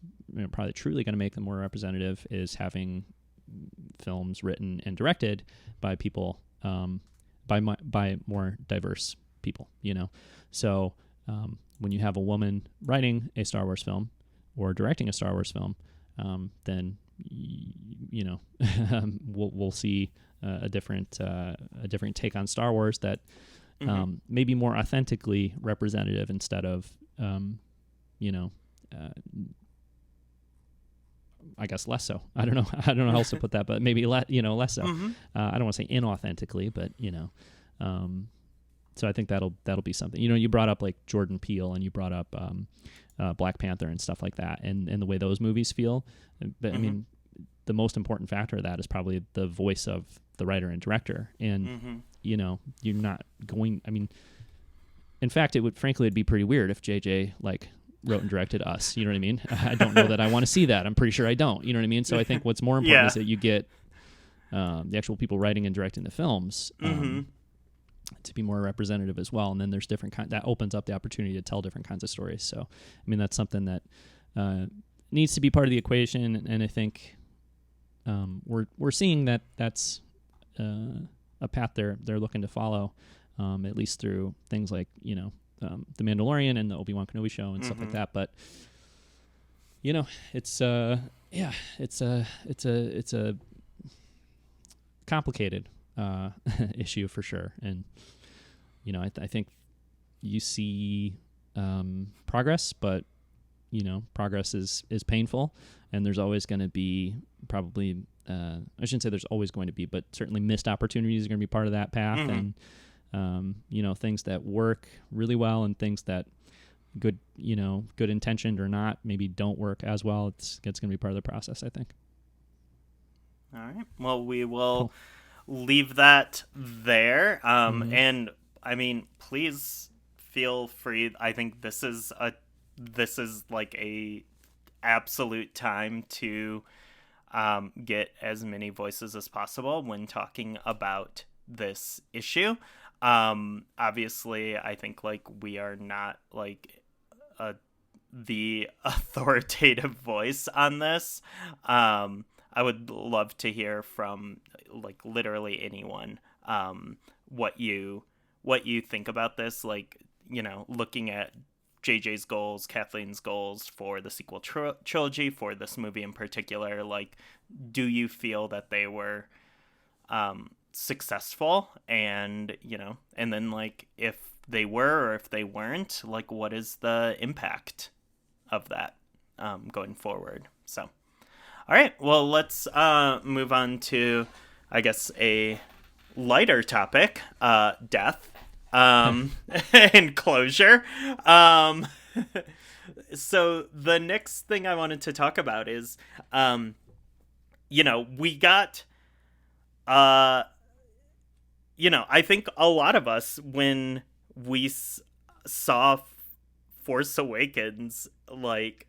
Speaker 1: probably truly going to make them more representative is having films written and directed by people, by more diverse people, So when you have a woman writing a Star Wars film or directing a Star Wars film, then we'll see a different take on Star Wars that may be more authentically representative, instead of I guess less so. I don't know how else to put that, but maybe less so. I don't want to say inauthentically, but so I think that'll be something. You brought up, like, Jordan Peele, and you brought up Black Panther and stuff like that, and the way those movies feel. But I mean, the most important factor of that is probably the voice of the writer and director. And you're not going. I mean, in fact, it'd be pretty weird if JJ, like, wrote and directed Us. You know what I mean? I don't know that I want to see that. I'm pretty sure I don't. You know what I mean? So I think what's more important is that you get the actual people writing and directing the films to be more representative as well. And then there's that opens up the opportunity to tell different kinds of stories. So, I mean, that's something that needs to be part of the equation. And I think we're seeing that that's a path they're looking to follow, at least through things like, The Mandalorian and the Obi-Wan Kenobi show and stuff like that. But it's it's a complicated issue for sure. And I think you see progress, but progress is painful, and there's always going to be probably I shouldn't say there's always going to be, but certainly missed opportunities are going to be part of that path. And things that work really well and things that good, good intentioned or not, maybe don't work as well. It's going to be part of the process, I think.
Speaker 2: All right. Well, we will
Speaker 1: Cool.
Speaker 2: leave that there. And I mean, please feel free. I think this is like a absolute time to get as many voices as possible when talking about this issue. Obviously, I think like we are not like the authoritative voice on this. I would love to hear from like literally anyone what you think about this. Like, looking at JJ's goals, Kathleen's goals for the sequel trilogy, for this movie in particular, like, do you feel that they were successful? And, and then like if they were or if they weren't, like what is the impact of that going forward? So, all right, well, let's move on to, I guess, a lighter topic, death. And closure. So the next thing I wanted to talk about is, we got, I think a lot of us, when we saw Force Awakens, like,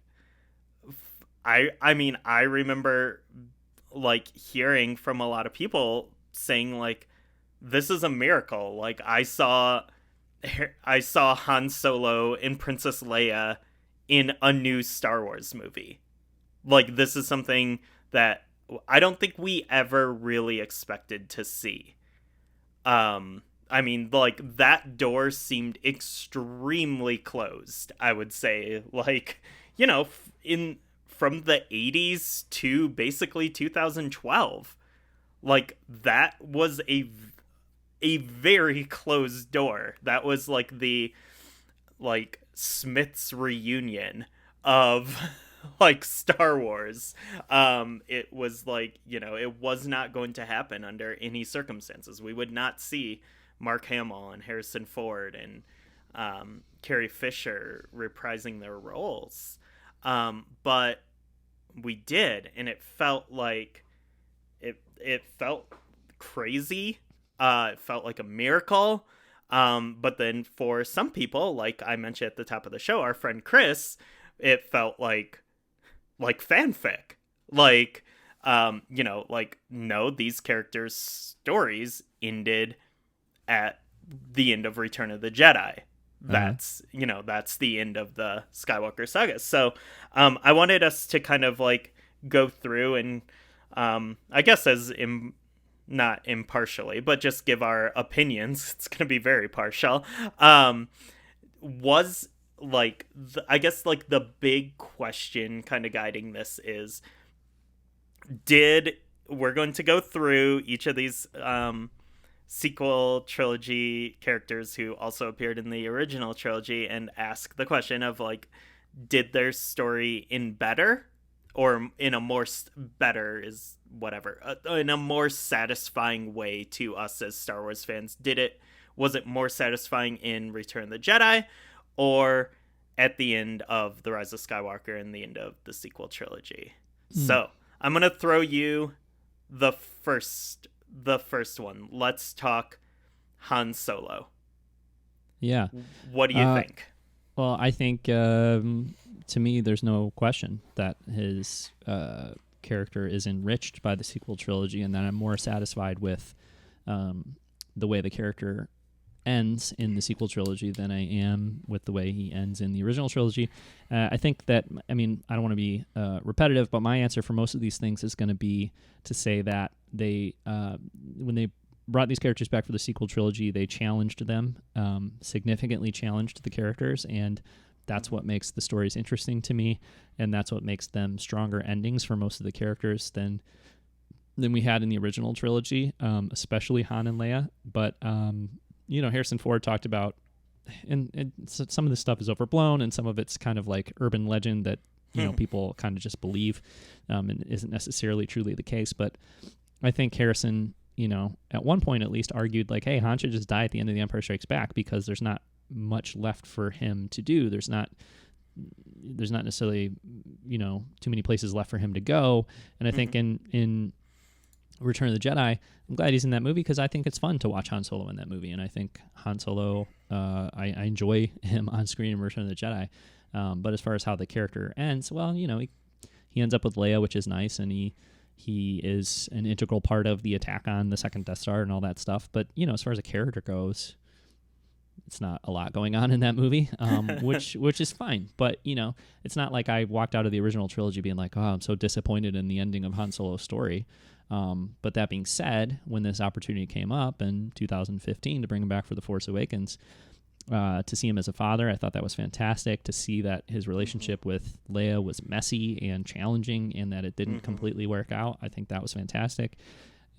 Speaker 2: I mean, I remember like hearing from a lot of people saying like, this is a miracle. Like, I saw Han Solo and Princess Leia in a new Star Wars movie. Like, this is something that I don't think we ever really expected to see. I mean, like, that door seemed extremely closed, I would say. Like, from the 80s to basically 2012. Like, that was a very closed door. That was like the Smith's reunion of like Star Wars. It was like, it was not going to happen under any circumstances. We would not see Mark Hamill and Harrison Ford and Carrie Fisher reprising their roles. But we did, and it felt like it felt crazy. It felt like a miracle. But then for some people, like I mentioned at the top of the show, our friend Chris, it felt like fanfic. Like, no, these characters' stories ended at the end of Return of the Jedi. That's, that's the end of the Skywalker saga. So, I wanted us to kind of like go through and, I guess not impartially, but just give our opinions. It's going to be very partial. Was like, I guess like the big question kind of guiding this is, we're going to go through each of these sequel trilogy characters who also appeared in the original trilogy and ask the question of like, did their story end better, or in a more better is whatever, in a more satisfying way to us as Star Wars fans? Was it more satisfying in Return of the Jedi, or at the end of The Rise of Skywalker and the end of the sequel trilogy? So I'm gonna throw you the first one. Let's talk Han Solo.
Speaker 1: Yeah.
Speaker 2: What do you think?
Speaker 1: Well, I think to me, there's no question that his character is enriched by the sequel trilogy, and that I'm more satisfied with the way the character ends in the sequel trilogy than I am with the way he ends in the original trilogy. I think that, I mean, I don't want to be repetitive, but my answer for most of these things is going to be to say that they, when they brought these characters back for the sequel trilogy, they challenged them, significantly challenged the characters, and that's what makes the stories interesting to me, and that's what makes them stronger endings for most of the characters than we had in the original trilogy, especially Han and Leia. But Harrison Ford talked about, and some of this stuff is overblown, and some of it's kind of like urban legend that people kind of just believe, and isn't necessarily truly the case. But I think Harrison, at one point at least, argued like, hey, Han should just die at the end of The Empire Strikes Back, because there's not much left for him to do. There's not necessarily, too many places left for him to go. And I think in Return of the Jedi, I'm glad he's in that movie because I think it's fun to watch Han Solo in that movie. And I think Han Solo, I enjoy him on screen in Return of the Jedi. But as far as how the character ends, well, he ends up with Leia, which is nice, and he is an integral part of the attack on the second Death Star and all that stuff. But, as far as a character goes, it's not a lot going on in that movie, which is fine. But, it's not like I walked out of the original trilogy being like, oh, I'm so disappointed in the ending of Han Solo's story. But that being said, when this opportunity came up in 2015 to bring him back for The Force Awakens, to see him as a father, I thought that was fantastic. To see that his relationship with Leia was messy and challenging and that it didn't completely work out, I think that was fantastic.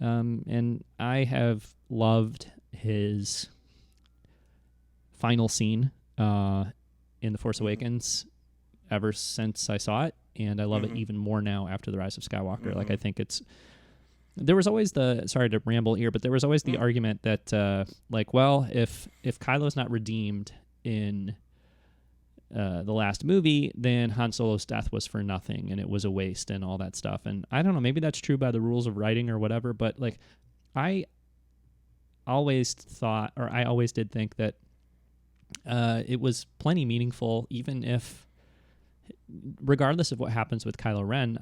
Speaker 1: And I have loved his final scene in The Force Awakens ever since I saw it, and I love it even more now after The Rise of Skywalker. Like, I think there was always sorry to ramble here, but there was always the argument that if Kylo's not redeemed in the last movie, then Han Solo's death was for nothing and it was a waste and all that stuff. And I don't know, maybe that's true by the rules of writing or whatever, but I always thought, or I always did think that it was plenty meaningful, even if, regardless of what happens with Kylo Ren,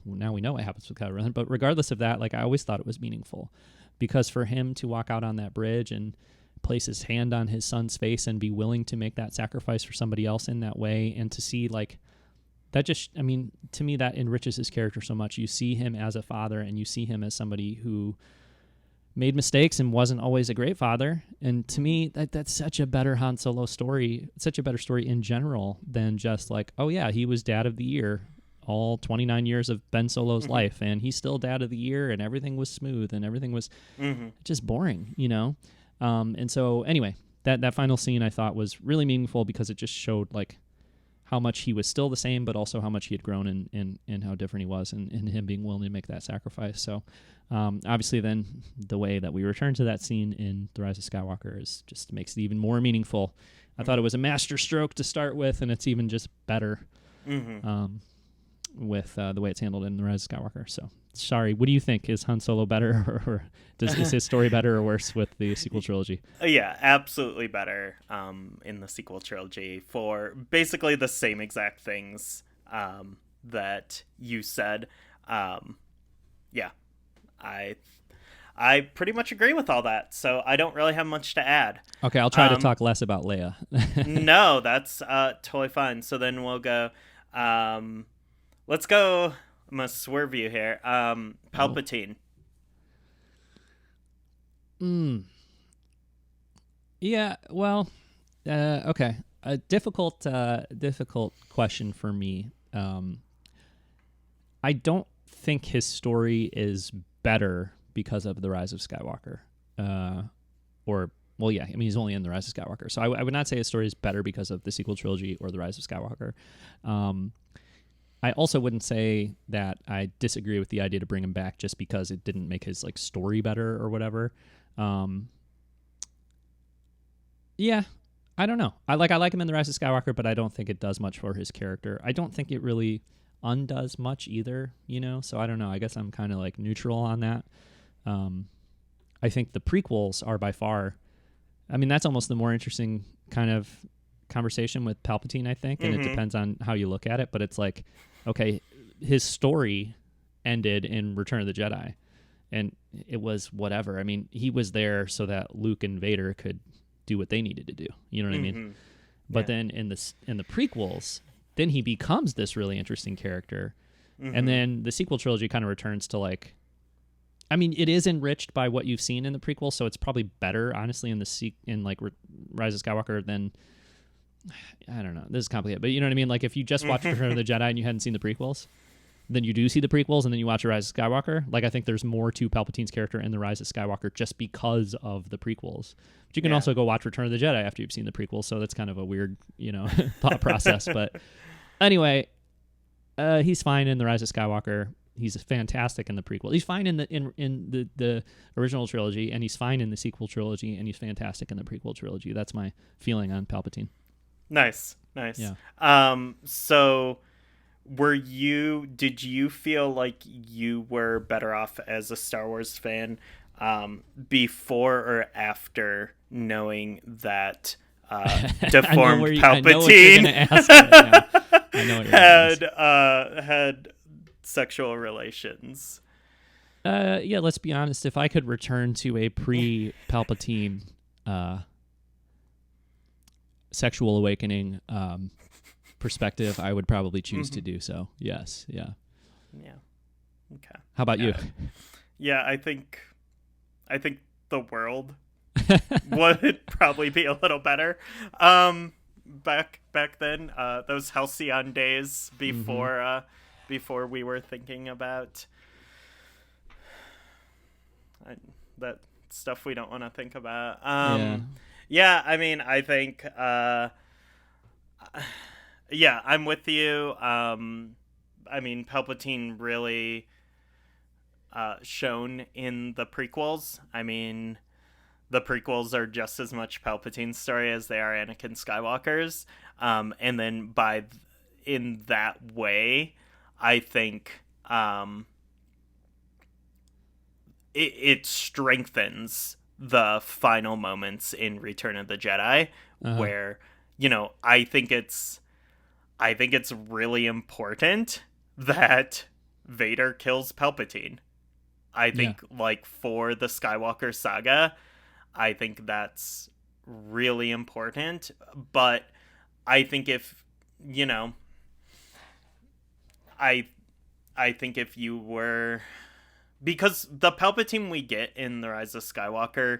Speaker 1: now we know what happens with Kylo Ren, but regardless of that, I always thought it was meaningful, because for him to walk out on that bridge and place his hand on his son's face and be willing to make that sacrifice for somebody else in that way, and to see that to me, that enriches his character so much. You see him as a father, and you see him as somebody who made mistakes and wasn't always a great father. And to me, that's such a better Han Solo story, such a better story in general than just oh yeah, he was dad of the year all 29 years of Ben Solo's life, and he's still dad of the year, and everything was smooth, and everything was just boring, And so anyway, that final scene I thought was really meaningful because it just showed how much he was still the same, but also how much he had grown and how different he was, and him being willing to make that sacrifice. So obviously then the way that we return to that scene in The Rise of Skywalker just makes it even more meaningful. I thought it was a master stroke to start with, and it's even just better with the way it's handled in The Rise of Skywalker. So sorry, what do you think? Is Han Solo better, or is his story better or worse with the sequel trilogy?
Speaker 2: Yeah, absolutely better in the sequel trilogy for basically the same exact things that you said. Yeah, I pretty much agree with all that, so I don't really have much to add.
Speaker 1: Okay, I'll try to talk less about Leia.
Speaker 2: No, that's totally fine. So then we'll go... let's go... I'm going to swerve you here. Palpatine.
Speaker 1: Yeah, well, okay. A difficult question for me. I don't think his story is better because of The Rise of Skywalker. He's only in The Rise of Skywalker. So I would not say his story is better because of the sequel trilogy or The Rise of Skywalker. I also wouldn't say that I disagree with the idea to bring him back just because it didn't make his story better or whatever. Yeah, I don't know. I like him in The Rise of Skywalker, but I don't think it does much for his character. I don't think it really undoes much either, so I don't know. I guess I'm kind of neutral on that. I think the prequels are by far, that's almost the more interesting kind of conversation with Palpatine, I think, and it depends on how you look at it, but it's okay, his story ended in Return of the Jedi, and it was whatever. He was there so that Luke and Vader could do what they needed to do. You know what I mean? But then in the prequels, then he becomes this really interesting character, and then the sequel trilogy kind of returns to it is enriched by what you've seen in the prequel, so it's probably better, honestly, in Rise of Skywalker than. I don't know. This is complicated, but you know what I mean? If you just watched Return of the Jedi and you hadn't seen the prequels, then you do see the prequels and then you watch The Rise of Skywalker. I think there's more to Palpatine's character in The Rise of Skywalker just because of the prequels. But you can also go watch Return of the Jedi after you've seen the prequels, so that's kind of a weird, thought process. But anyway, he's fine in The Rise of Skywalker. he's fantastic in the prequel. He's fine in the original trilogy, and he's fine in the sequel trilogy, and he's fantastic in the prequel trilogy. That's my feeling on Palpatine.
Speaker 2: Nice.
Speaker 1: Yeah.
Speaker 2: So did you feel like you were better off as a Star Wars fan before or after knowing that deformed Palpatine had sexual relations?
Speaker 1: Yeah, let's be honest. If I could return to a pre-Palpatine sexual awakening perspective, I would probably choose to do so. Yes. Yeah.
Speaker 2: Yeah. Okay.
Speaker 1: How about you?
Speaker 2: Yeah, I think the world would probably be a little better. Back then, those halcyon days before we were thinking about that stuff we don't want to think about. Yeah, I mean, I think yeah, I'm with you. I mean, Palpatine really shown in the prequels. I mean, the prequels are just as much Palpatine's story as they are Anakin Skywalker's. And then in that way, I think it strengthens the final moments in Return of the Jedi, where, you know, I think it's really important that Vader kills Palpatine. I think, like, for the Skywalker saga, I think that's really important. But I think if, you know, I think if you were... Because the Palpatine we get in The Rise of Skywalker,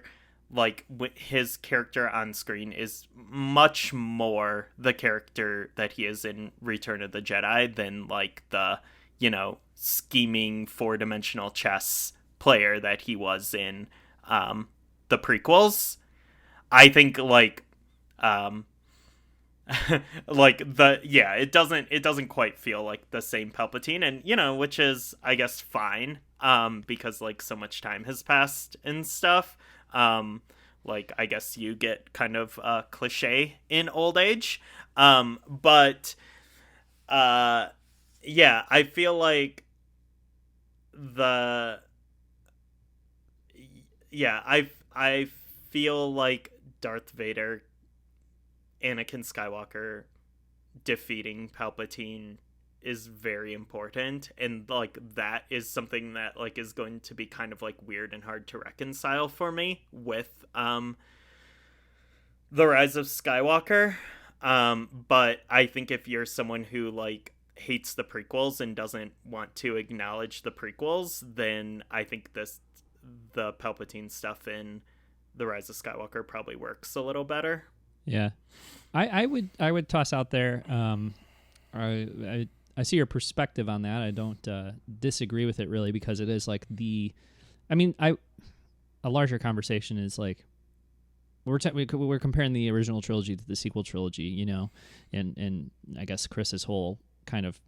Speaker 2: like, his character on screen is much more the character that he is in Return of the Jedi than, like, the, you know, scheming four-dimensional chess player that he was in the prequels. I think, like, it doesn't quite feel like the same Palpatine, and, you know, which is, I guess, fine, because, like, so much time has passed and stuff. Like, I guess you get kind of cliche in old age. But yeah, I feel like I feel like Darth Vader, Anakin Skywalker defeating Palpatine is very important, and, like, that is something that, like, is going to be kind of, like, weird and hard to reconcile for me with The Rise of Skywalker. But I think if you're someone who, like, hates the prequels and doesn't want to acknowledge the prequels, then I think the Palpatine stuff in The Rise of Skywalker probably works a little better.
Speaker 1: Yeah, I would toss out there. I see your perspective on that. I don't disagree with it really, because it is like a larger conversation is like we're comparing the original trilogy to the sequel trilogy, you know, and I guess Chris's whole kind of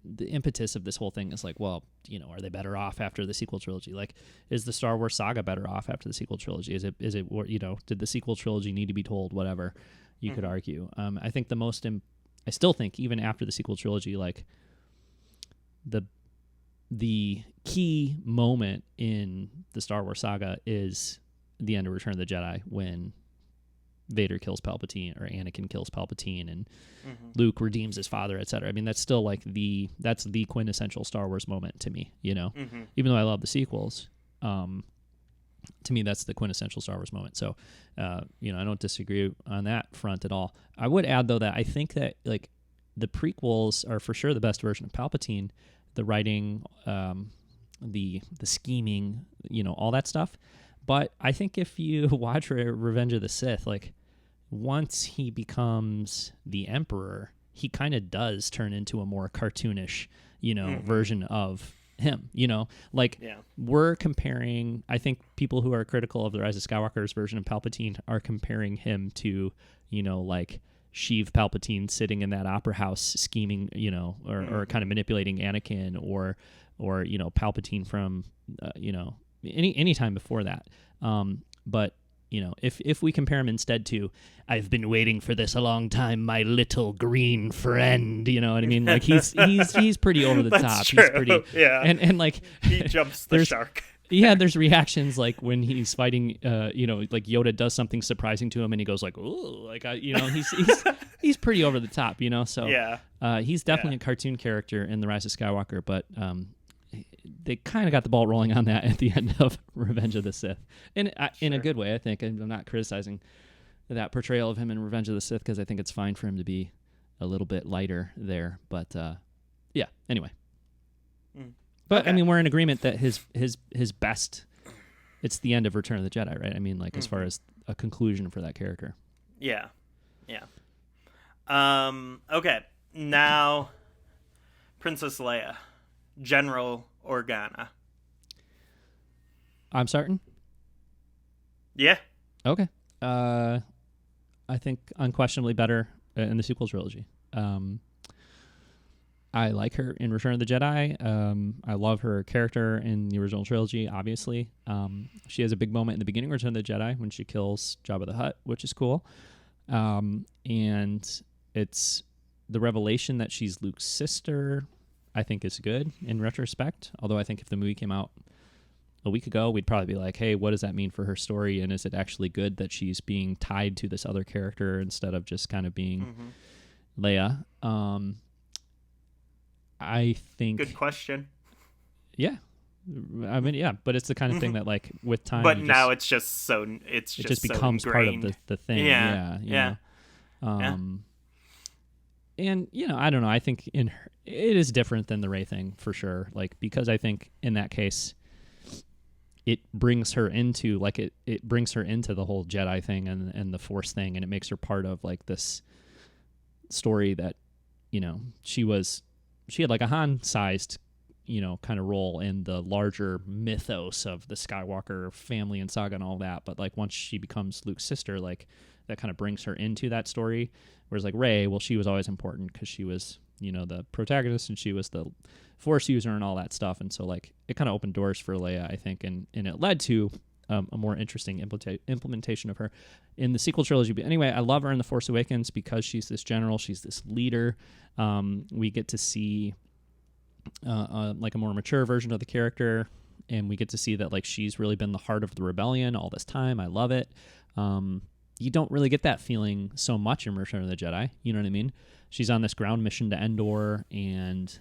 Speaker 1: the impetus of this whole thing is like, well, you know, are they better off after the sequel trilogy? Like, is the Star Wars saga better off after the sequel trilogy? Is it, you know, did the sequel trilogy need to be told? Whatever you could argue. I think I still think even after the sequel trilogy, like the key moment in the Star Wars saga is the end of Return of the Jedi, when Vader kills Palpatine, or Anakin kills Palpatine, and Luke redeems his father, etc. I mean, that's still like that's the quintessential Star Wars moment to me, you know, even though I love the sequels, to me, that's the quintessential Star Wars moment. So, you know, I don't disagree on that front at all. I would add, though, that I think that, like, the prequels are for sure the best version of Palpatine, the writing, the scheming, you know, all that stuff. But I think if you watch Revenge of the Sith, like, once he becomes the Emperor, he kind of does turn into a more cartoonish, you know, version of him, you know, like, we're comparing, I think people who are critical of the Rise of Skywalker's version of Palpatine are comparing him to, you know, like Sheev Palpatine sitting in that opera house scheming, or kind of manipulating Anakin, or Palpatine from, any time before that. But if we compare him instead to, I've been waiting for this a long time, my little green friend, you know what I mean? Like he's pretty over the top.
Speaker 2: True.
Speaker 1: He's pretty,
Speaker 2: yeah.
Speaker 1: And like
Speaker 2: he jumps the shark.
Speaker 1: Yeah, there's reactions like when he's fighting, like Yoda does something surprising to him, and he goes like, "Ooh," like he's pretty over the top, So
Speaker 2: yeah,
Speaker 1: he's definitely a cartoon character in The Rise of Skywalker, but they kind of got the ball rolling on that at the end of Revenge of the Sith, in a good way, I think. And I'm not criticizing that portrayal of him in Revenge of the Sith because I think it's fine for him to be a little bit lighter there, but yeah. Anyway. But
Speaker 2: okay.
Speaker 1: I mean, we're in agreement that his best, it's the end of Return of the Jedi, right? I mean, like as far as a conclusion for that character.
Speaker 2: Yeah. Okay. Now, Princess Leia, General Organa.
Speaker 1: I'm certain.
Speaker 2: Yeah.
Speaker 1: Okay. I think unquestionably better in the sequel trilogy. I like her in Return of the Jedi. I love her character in the original trilogy, obviously. She has a big moment in the beginning of Return of the Jedi when she kills Jabba the Hutt, which is cool. And it's the revelation that she's Luke's sister, I think is good in retrospect. Although I think if the movie came out a week ago, we'd probably be like, hey, what does that mean for her story? And is it actually good that she's being tied to this other character instead of just kind of being Leia? I think...
Speaker 2: Good question.
Speaker 1: Yeah. I mean, yeah, but it's the kind of thing that, like, with time...
Speaker 2: But now it just
Speaker 1: becomes
Speaker 2: so
Speaker 1: part of the thing.
Speaker 2: Yeah.
Speaker 1: Yeah. And, I don't know. I think it is different than the Rey thing, for sure. Like, because I think in that case, it brings her into, like, it brings her into the whole Jedi thing and the Force thing, and it makes her part of, like, this story that, she had like a Han-sized, kind of role in the larger mythos of the Skywalker family and saga and all that. But like once she becomes Luke's sister, like that kind of brings her into that story. Whereas like Rey, well, she was always important because she was, the protagonist and she was the Force user and all that stuff. And so like it kind of opened doors for Leia, I think, and it led to a more interesting implementation of her in the sequel trilogy. But anyway, I love her in The Force Awakens because she's this general, she's this leader. We get to see like a more mature version of the character, and we get to see that like she's really been the heart of the rebellion all this time. I love it. You don't really get that feeling so much in Return of the Jedi. You know what I mean? She's on this ground mission to Endor, and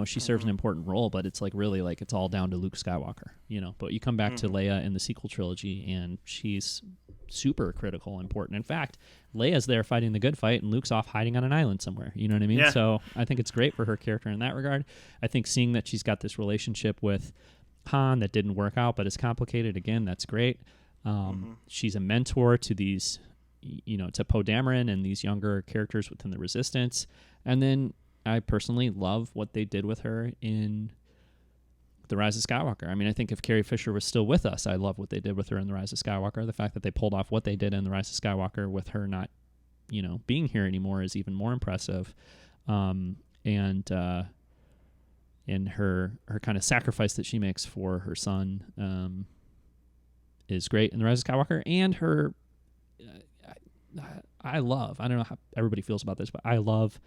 Speaker 1: she serves an important role, but it's like really like it's all down to Luke Skywalker, But you come back to Leia in the sequel trilogy, and she's super critical, important. In fact, Leia's there fighting the good fight, and Luke's off hiding on an island somewhere. You know what I mean?
Speaker 2: Yeah.
Speaker 1: So I think it's great for her character in that regard. I think seeing that she's got this relationship with Han that didn't work out, but is complicated, again, that's great. She's a mentor to these, to Poe Dameron and these younger characters within the Resistance. And then I personally love what they did with her in The Rise of Skywalker. I mean, I think if Carrie Fisher was still with us, I love what they did with her in The Rise of Skywalker. The fact that they pulled off what they did in The Rise of Skywalker with her not, being here anymore is even more impressive. And her kind of sacrifice that she makes for her son is great in The Rise of Skywalker. And her, I don't know how everybody feels about this, but I love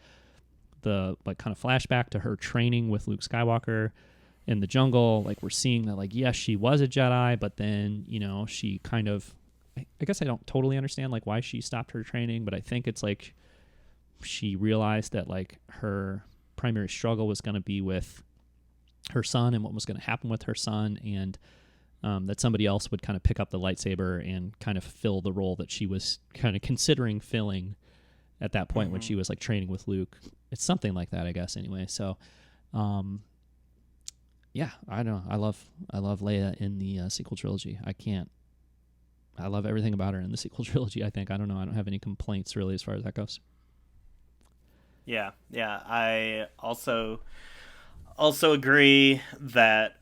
Speaker 1: the like kind of flashback to her training with Luke Skywalker in the jungle. Like we're seeing that like, yes, she was a Jedi, but then, she kind of, I guess I don't totally understand like why she stopped her training, but I think it's like she realized that like her primary struggle was going to be with her son and what was going to happen with her son, and that somebody else would kind of pick up the lightsaber and kind of fill the role that she was kind of considering filling at that point when she was like training with Luke. It's something like that, I guess, anyway. So, yeah, I don't know. I love Leia in the sequel trilogy. I love everything about her in the sequel trilogy, I think. I don't know. I don't have any complaints really as far as that goes.
Speaker 2: Yeah. I also agree that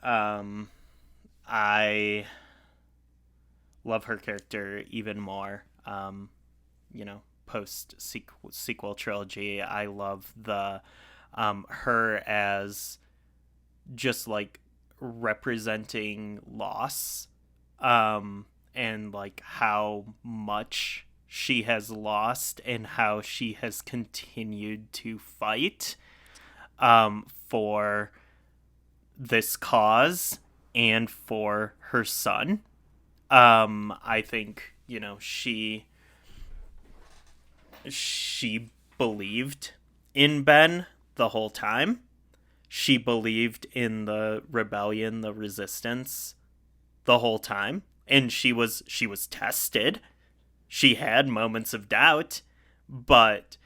Speaker 2: I love her character even more. post sequel trilogy. I love the her as just like representing loss, and like how much she has lost and how she has continued to fight for this cause and for her son. I think, you know, she believed in Ben the whole time. She believed in the rebellion, the resistance the whole time, and she was tested. She had moments of doubt, but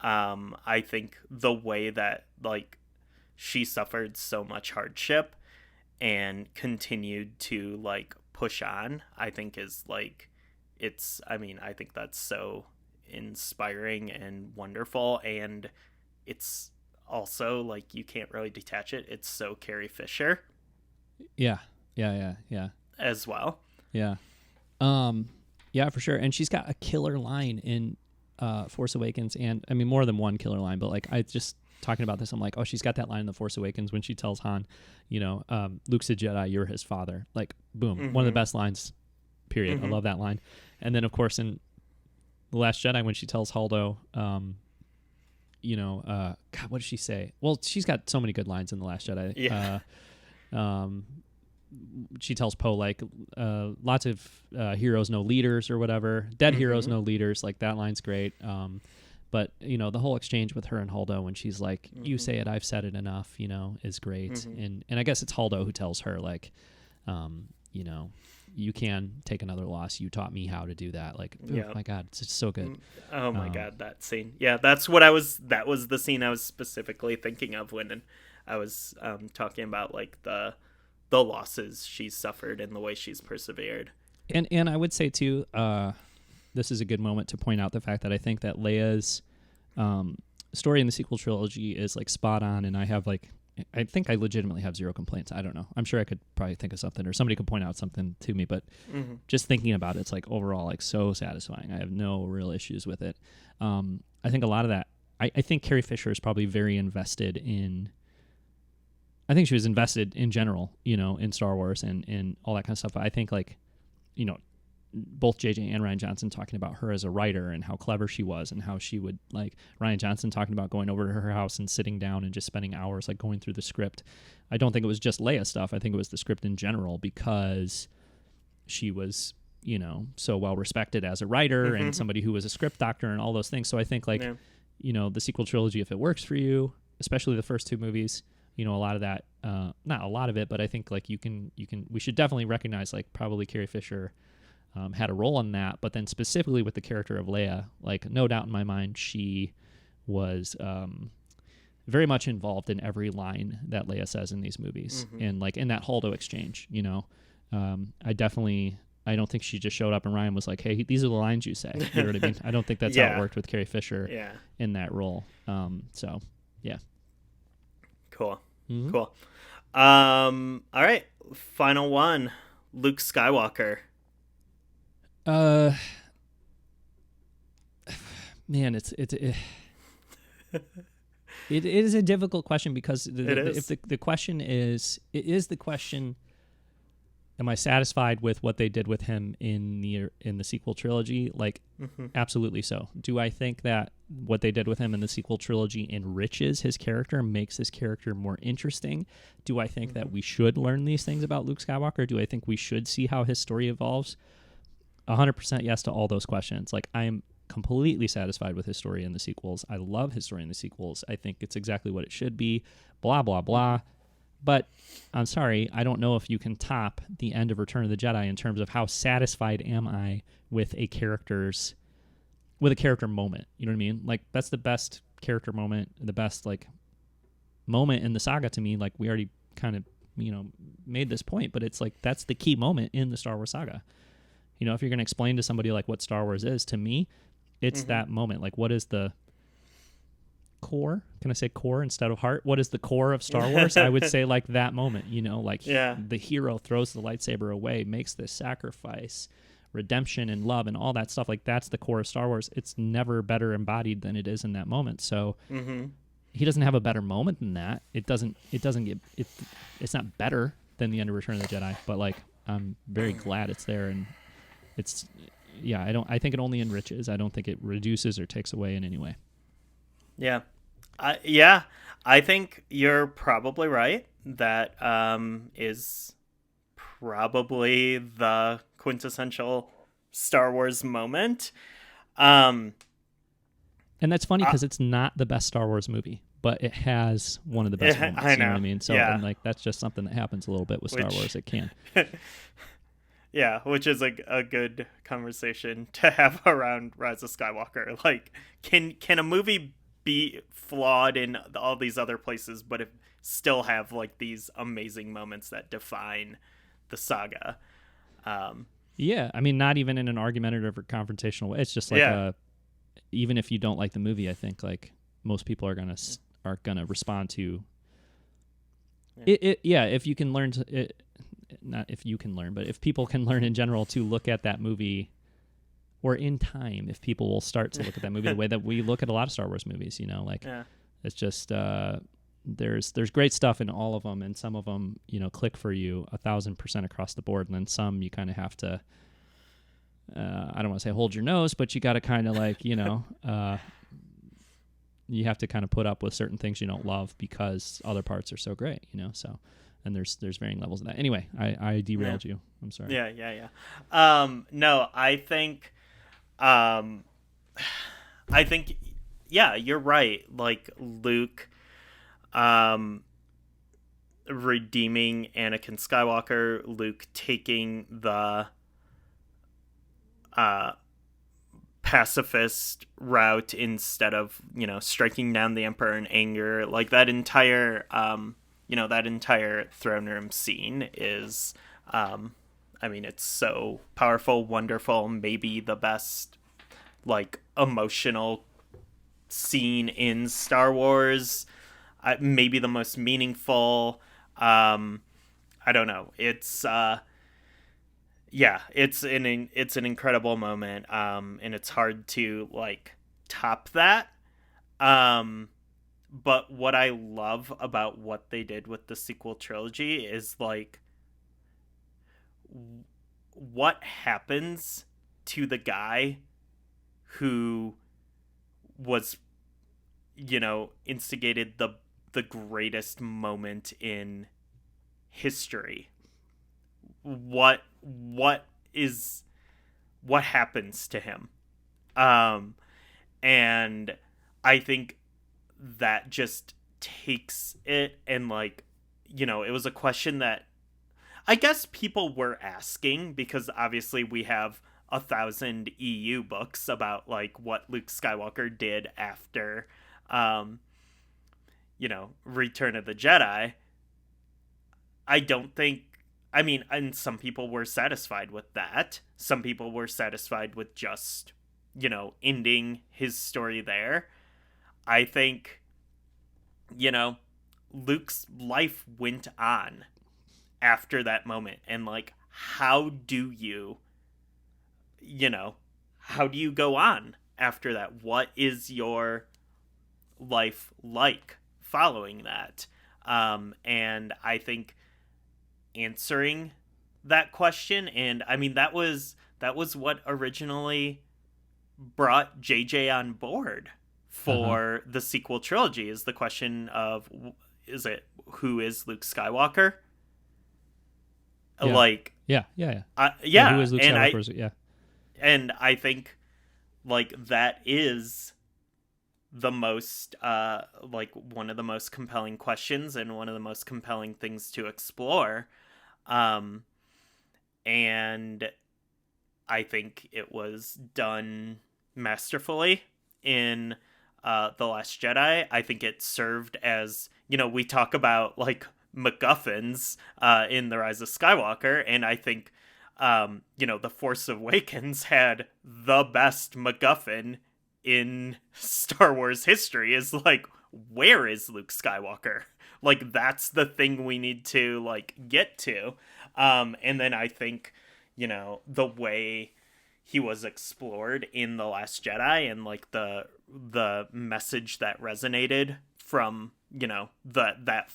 Speaker 2: I think the way that like she suffered so much hardship and continued to like push on, I think is like I think that's so inspiring and wonderful, and it's also like you can't really detach it. It's so Carrie Fisher.
Speaker 1: Yeah.
Speaker 2: As well.
Speaker 1: Yeah. Yeah, for sure. And she's got a killer line in Force Awakens, and I mean more than one killer line, but like I just talking about this, I'm like, oh, she's got that line in The Force Awakens when she tells Han, you know, Luke's a Jedi, you're his father. Like, boom, one of the best lines, period. I love that line. And then, of course, in The Last Jedi, when she tells Holdo, you know, God, what did she say? Well, she's got so many good lines in The Last Jedi.
Speaker 2: Yeah.
Speaker 1: She tells Poe, like, lots of heroes, no leaders or whatever. Dead heroes, no leaders. Like, that line's great. But, you know, the whole exchange with her and Holdo when she's like, you say it, I've said it enough, you know, is great. And I guess it's Holdo who tells her, like, you know, you can take another loss. You taught me how to do that. Like, oh my God, it's just so good.
Speaker 2: Oh my God, that scene. Yeah, that was the scene I was specifically thinking of when I was talking about like the losses she's suffered and the way she's persevered.
Speaker 1: And I would say too, this is a good moment to point out the fact that I think that Leia's story in the sequel trilogy is like spot on, and I think I legitimately have zero complaints. I don't know. I'm sure I could probably think of something, or somebody could point out something to me, but just thinking about it, it's like overall like so satisfying. I have no real issues with it. I think a lot of that, I think Carrie Fisher is probably very invested in, I think she was invested in general, you know, in Star Wars and all that kind of stuff. But I think like, you know, both JJ and Rian Johnson talking about her as a writer and how clever she was and how she would like Rian Johnson talking about going over to her house and sitting down and just spending hours like going through the script. I don't think it was just Leia stuff. I think it was the script in general because she was, you know, so well respected as a writer and somebody who was a script doctor and all those things. So I think like, you know, the sequel trilogy, if it works for you, especially the first two movies, you know, a lot of that, not a lot of it, but I think like we should definitely recognize like probably Carrie Fisher had a role in that, but then specifically with the character of Leia, like no doubt in my mind, she was very much involved in every line that Leia says in these movies, and like in that Holdo exchange, you know, I don't think she just showed up and Ryan was like, hey, these are the lines you say. You know what I mean? I don't think that's how it worked with Carrie Fisher in that role. So yeah.
Speaker 2: Cool. Cool. All right. Final one. Luke Skywalker.
Speaker 1: Man, it is a difficult question because if the question is, it is the question, am I satisfied with what they did with him in the sequel trilogy? Like, absolutely so. Do I think that what they did with him in the sequel trilogy enriches his character, makes his character more interesting? Do I think that we should learn these things about Luke Skywalker? Do I think we should see how his story evolves? 100% yes to all those questions. Like, I'm completely satisfied with his story in the sequels. I love his story in the sequels. I think it's exactly what it should be, blah, blah, blah. But I'm sorry, I don't know if you can top the end of Return of the Jedi in terms of how satisfied am I with a character moment. You know what I mean? Like, that's the best character moment, the best like moment in the saga to me. Like, we already kind of, you know, made this point, but it's like that's the key moment in the Star Wars saga. You know, if you're going to explain to somebody like what Star Wars is, to me, it's that moment. Like, what is the core? Can I say core instead of heart? What is the core of Star Wars? I would say like that moment, you know, like the hero throws the lightsaber away, makes this sacrifice, redemption and love and all that stuff. Like that's the core of Star Wars. It's never better embodied than it is in that moment. So he doesn't have a better moment than that. It's not better than the end of Return of the Jedi, but like I'm very glad it's there, and it's I think it only enriches. I don't think it reduces or takes away in any way.
Speaker 2: Yeah. I think you're probably right. That is probably the quintessential Star Wars moment.
Speaker 1: And that's funny because it's not the best Star Wars movie, but it has one of the best moments.
Speaker 2: I know.
Speaker 1: You know what I mean? So
Speaker 2: Yeah.
Speaker 1: and like that's just something that happens a little bit with Star Wars. It can.
Speaker 2: Yeah, which is a good conversation to have around Rise of Skywalker. Like, can a movie be flawed in all these other places, but it still have like these amazing moments that define the saga?
Speaker 1: Yeah, I mean, not even in an argumentative or confrontational way. It's just like even if you don't like the movie, I think like most people are gonna respond to it. Yeah, if you can learn to not if you can learn, but if people can learn in general to look at that movie, or in time, if people will start to look at that movie the way that we look at a lot of Star Wars movies, like it's just there's great stuff in all of them, and some of them click for you 1,000% across the board, and then some you kind of have to I don't want to say hold your nose, but you got to kind of like you have to kind of put up with certain things you don't love because other parts are so great, so. And there's varying levels of that. Anyway, I derailed you. I'm sorry.
Speaker 2: Yeah. No, I think, you're right. Like Luke, redeeming Anakin Skywalker, Luke taking the, pacifist route instead of, striking down the Emperor in anger. Like that entire, that entire throne room scene is, it's so powerful, wonderful, maybe the best, like, emotional scene in Star Wars, maybe the most meaningful. I don't know. It's, it's an incredible moment, and it's hard to, like, top that. But what I love about what they did with the sequel trilogy is, like, what happens to the guy who was, instigated the greatest moment in history? What happens to him? And I think that just takes it, and like it was a question that I guess people were asking because obviously we have 1,000 EU books about like what Luke Skywalker did after Return of the Jedi. I don't think, and some people were satisfied with that. Some people were satisfied with just ending his story there. I think, Luke's life went on after that moment. And, like, how do you go on after that? What is your life like following that? And I think answering that question, and, that was what originally brought JJ on board for the sequel trilogy, is the question of, who is Luke Skywalker?
Speaker 1: Yeah.
Speaker 2: Like,
Speaker 1: yeah.
Speaker 2: Who
Speaker 1: is Luke Skywalker?
Speaker 2: And I think like that is the most like one of the most compelling questions and one of the most compelling things to explore. And I think it was done masterfully in The Last Jedi. I think it served as, we talk about like MacGuffins in The Rise of Skywalker, and I think The Force Awakens had the best MacGuffin in Star Wars history, is like, where is Luke Skywalker? Like, that's the thing we need to like get to. And then I think, the way he was explored in The Last Jedi, and like the message that resonated from, you know, that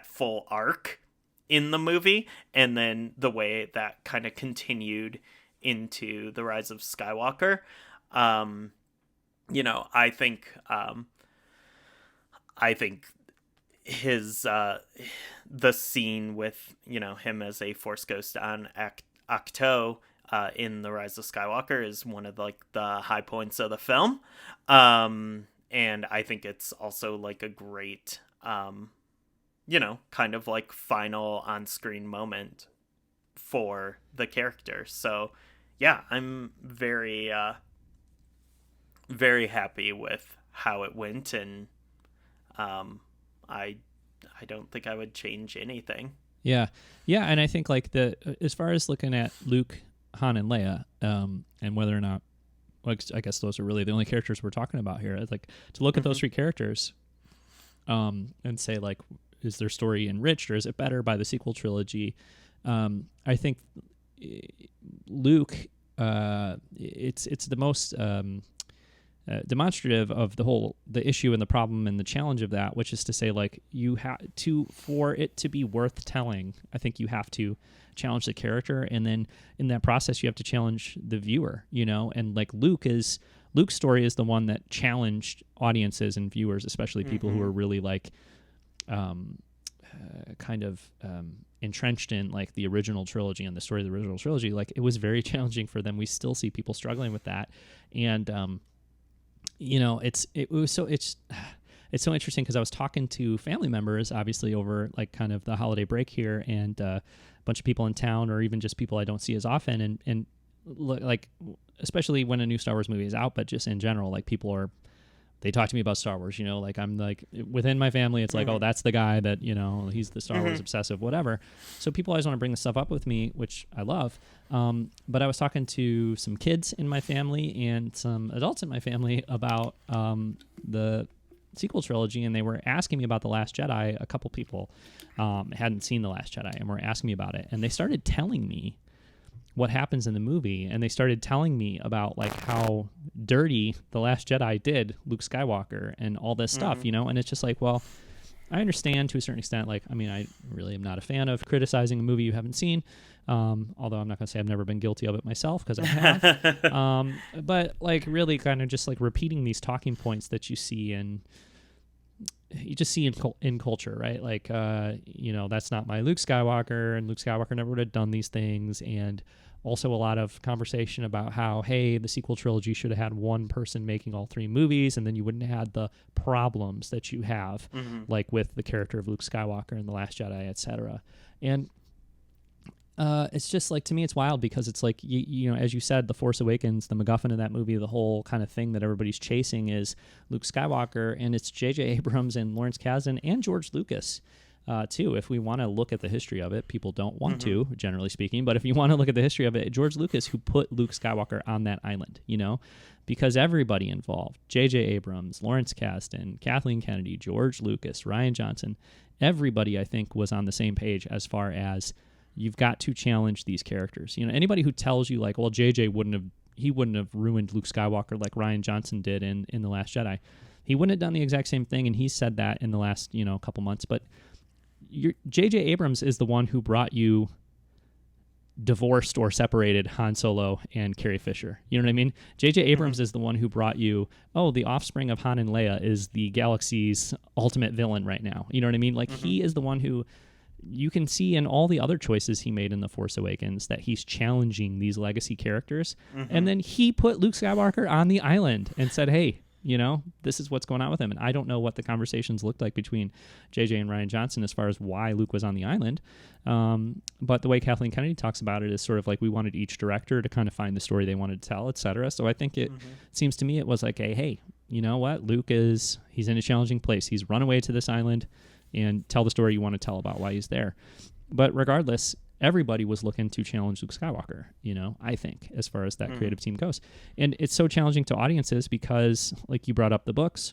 Speaker 2: full arc in the movie, and then the way that kind of continued into The Rise of Skywalker. You know, I think his the scene with, you know, him as a Force ghost on Acto in The Rise of Skywalker is one of like the high points of the film. And I think it's also like a great you know, kind of like final on-screen moment for the character. So yeah, I'm very very happy with how it went, and I don't think I would change anything.
Speaker 1: Yeah, and I think like as far as looking at Luke, Han, and Leia, and whether or not, like, I guess those are really the only characters we're talking about here. It's like to look at those three characters, and say like, is their story enriched or is it better by the sequel trilogy? I think Luke, it's the most demonstrative of the issue and the problem and the challenge of that, which is to say, like, you have to, for it to be worth telling, I think you have to challenge the character, and then in that process you have to challenge the viewer, you know. And like Luke's story is the one that challenged audiences and viewers, especially people who are really like kind of entrenched in like the original trilogy and the story of the original trilogy. Like, it was very challenging for them. We still see people struggling with that, and you know, it's so interesting because I was talking to family members, obviously, over like kind of the holiday break here, and a bunch of people in town, or even just people I don't see as often, and like, especially when a new Star Wars movie is out, but just in general, like, they talk to me about Star Wars, you know, like, I'm like, within my family, it's like, oh, that's the guy that, you know, he's the Star Wars obsessive, whatever. So people always want to bring this stuff up with me, which I love. But I was talking to some kids in my family and some adults in my family about the sequel trilogy, and they were asking me about The Last Jedi. A couple people hadn't seen The Last Jedi and were asking me about it, and they started telling me what happens in the movie, and they started telling me about like how dirty The Last Jedi did Luke Skywalker and all this stuff, you know. And it's just like, well, I understand to a certain extent. Like, I mean, I really am not a fan of criticizing a movie you haven't seen, although I'm not going to say I've never been guilty of it myself, because I have. But like, really kind of just like repeating these talking points that you see in culture, right? Like, you know, that's not my Luke Skywalker, and Luke Skywalker never would have done these things. And also a lot of conversation about how, hey, the sequel trilogy should have had one person making all three movies, and then you wouldn't have had the problems that you have, like with the character of Luke Skywalker in The Last Jedi, etc. And it's just like, to me, it's wild, because it's like, you know, as you said, The Force Awakens, the MacGuffin of that movie, the whole kind of thing that everybody's chasing is Luke Skywalker, and it's J.J. Abrams and Lawrence Kasdan and George Lucas, too. If we want to look at the history of it, people don't want to, generally speaking, but if you want to look at the history of it, George Lucas, who put Luke Skywalker on that island, you know, because everybody involved, J.J. Abrams, Lawrence Kasdan, Kathleen Kennedy, George Lucas, Rian Johnson, everybody, I think, was on the same page as far as you've got to challenge these characters. You know, anybody who tells you like, well, JJ wouldn't have ruined Luke Skywalker like Rian Johnson did in The Last Jedi. He wouldn't have done the exact same thing, and he said that in the last, you know, couple months. But J.J. Abrams is the one who brought you divorced or separated Han Solo and Carrie Fisher. You know what I mean? J.J. Abrams is the one who brought you, oh, the offspring of Han and Leia is the galaxy's ultimate villain right now. You know what I mean? Like, he is the one who, you can see in all the other choices he made in The Force Awakens that he's challenging these legacy characters. And then he put Luke Skywalker on the island and said, hey, you know, this is what's going on with him. And I don't know what the conversations looked like between JJ and Rian Johnson as far as why Luke was on the island. But the way Kathleen Kennedy talks about it is sort of like, we wanted each director to kind of find the story they wanted to tell, etc. So I think it seems to me it was like, hey, you know what? he's in a challenging place. He's run away to this island, and tell the story you want to tell about why he's there. But regardless, everybody was looking to challenge Luke Skywalker, you know, I think, as far as that creative team goes. And it's so challenging to audiences because, like you brought up the books,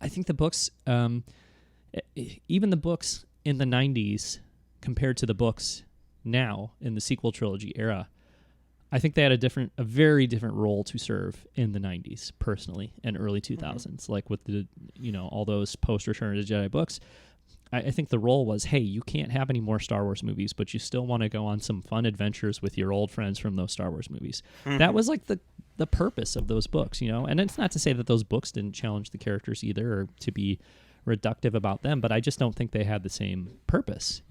Speaker 1: I think the books, even the books in the 90s compared to the books now in the sequel trilogy era, I think they had a very different role to serve in the 90s, personally, and early 2000s, like with the, all those post-Return of the Jedi books. I think the role was, hey, you can't have any more Star Wars movies, but you still want to go on some fun adventures with your old friends from those Star Wars movies. That was like the purpose of those books, And it's not to say that those books didn't challenge the characters either, or to be reductive about them, but I just don't think they had the same purpose,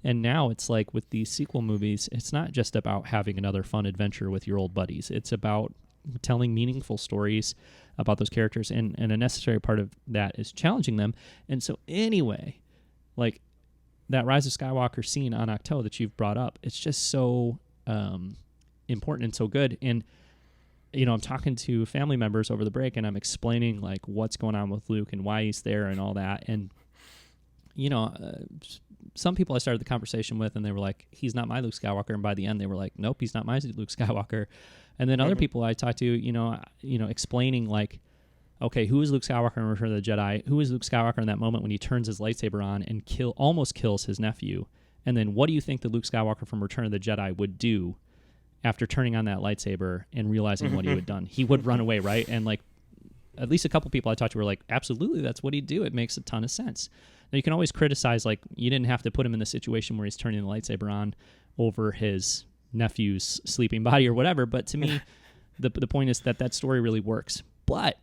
Speaker 1: And now it's like with these sequel movies, it's not just about having another fun adventure with your old buddies. It's about telling meaningful stories about those characters, and a necessary part of that is challenging them. And so anyway, like that Rise of Skywalker scene on Ahch-To that you've brought up, it's just so important and so good. And I'm talking to family members over the break, and I'm explaining like what's going on with Luke and why he's there and all that. And some people I started the conversation with, and they were like, "He's not my Luke Skywalker." And by the end, they were like, "Nope, he's not my Luke Skywalker." And then other people I talked to, explaining like, okay, who is Luke Skywalker in Return of the Jedi? Who is Luke Skywalker in that moment when he turns his lightsaber on and almost kills his nephew? And then what do you think the Luke Skywalker from Return of the Jedi would do after turning on that lightsaber and realizing what he had done? He would run away, right? And like, at least a couple people I talked to were like, absolutely, that's what he'd do. It makes a ton of sense. Now you can always criticize, like, you didn't have to put him in the situation where he's turning the lightsaber on over his nephew's sleeping body or whatever. But to me, the point is that story really works. But,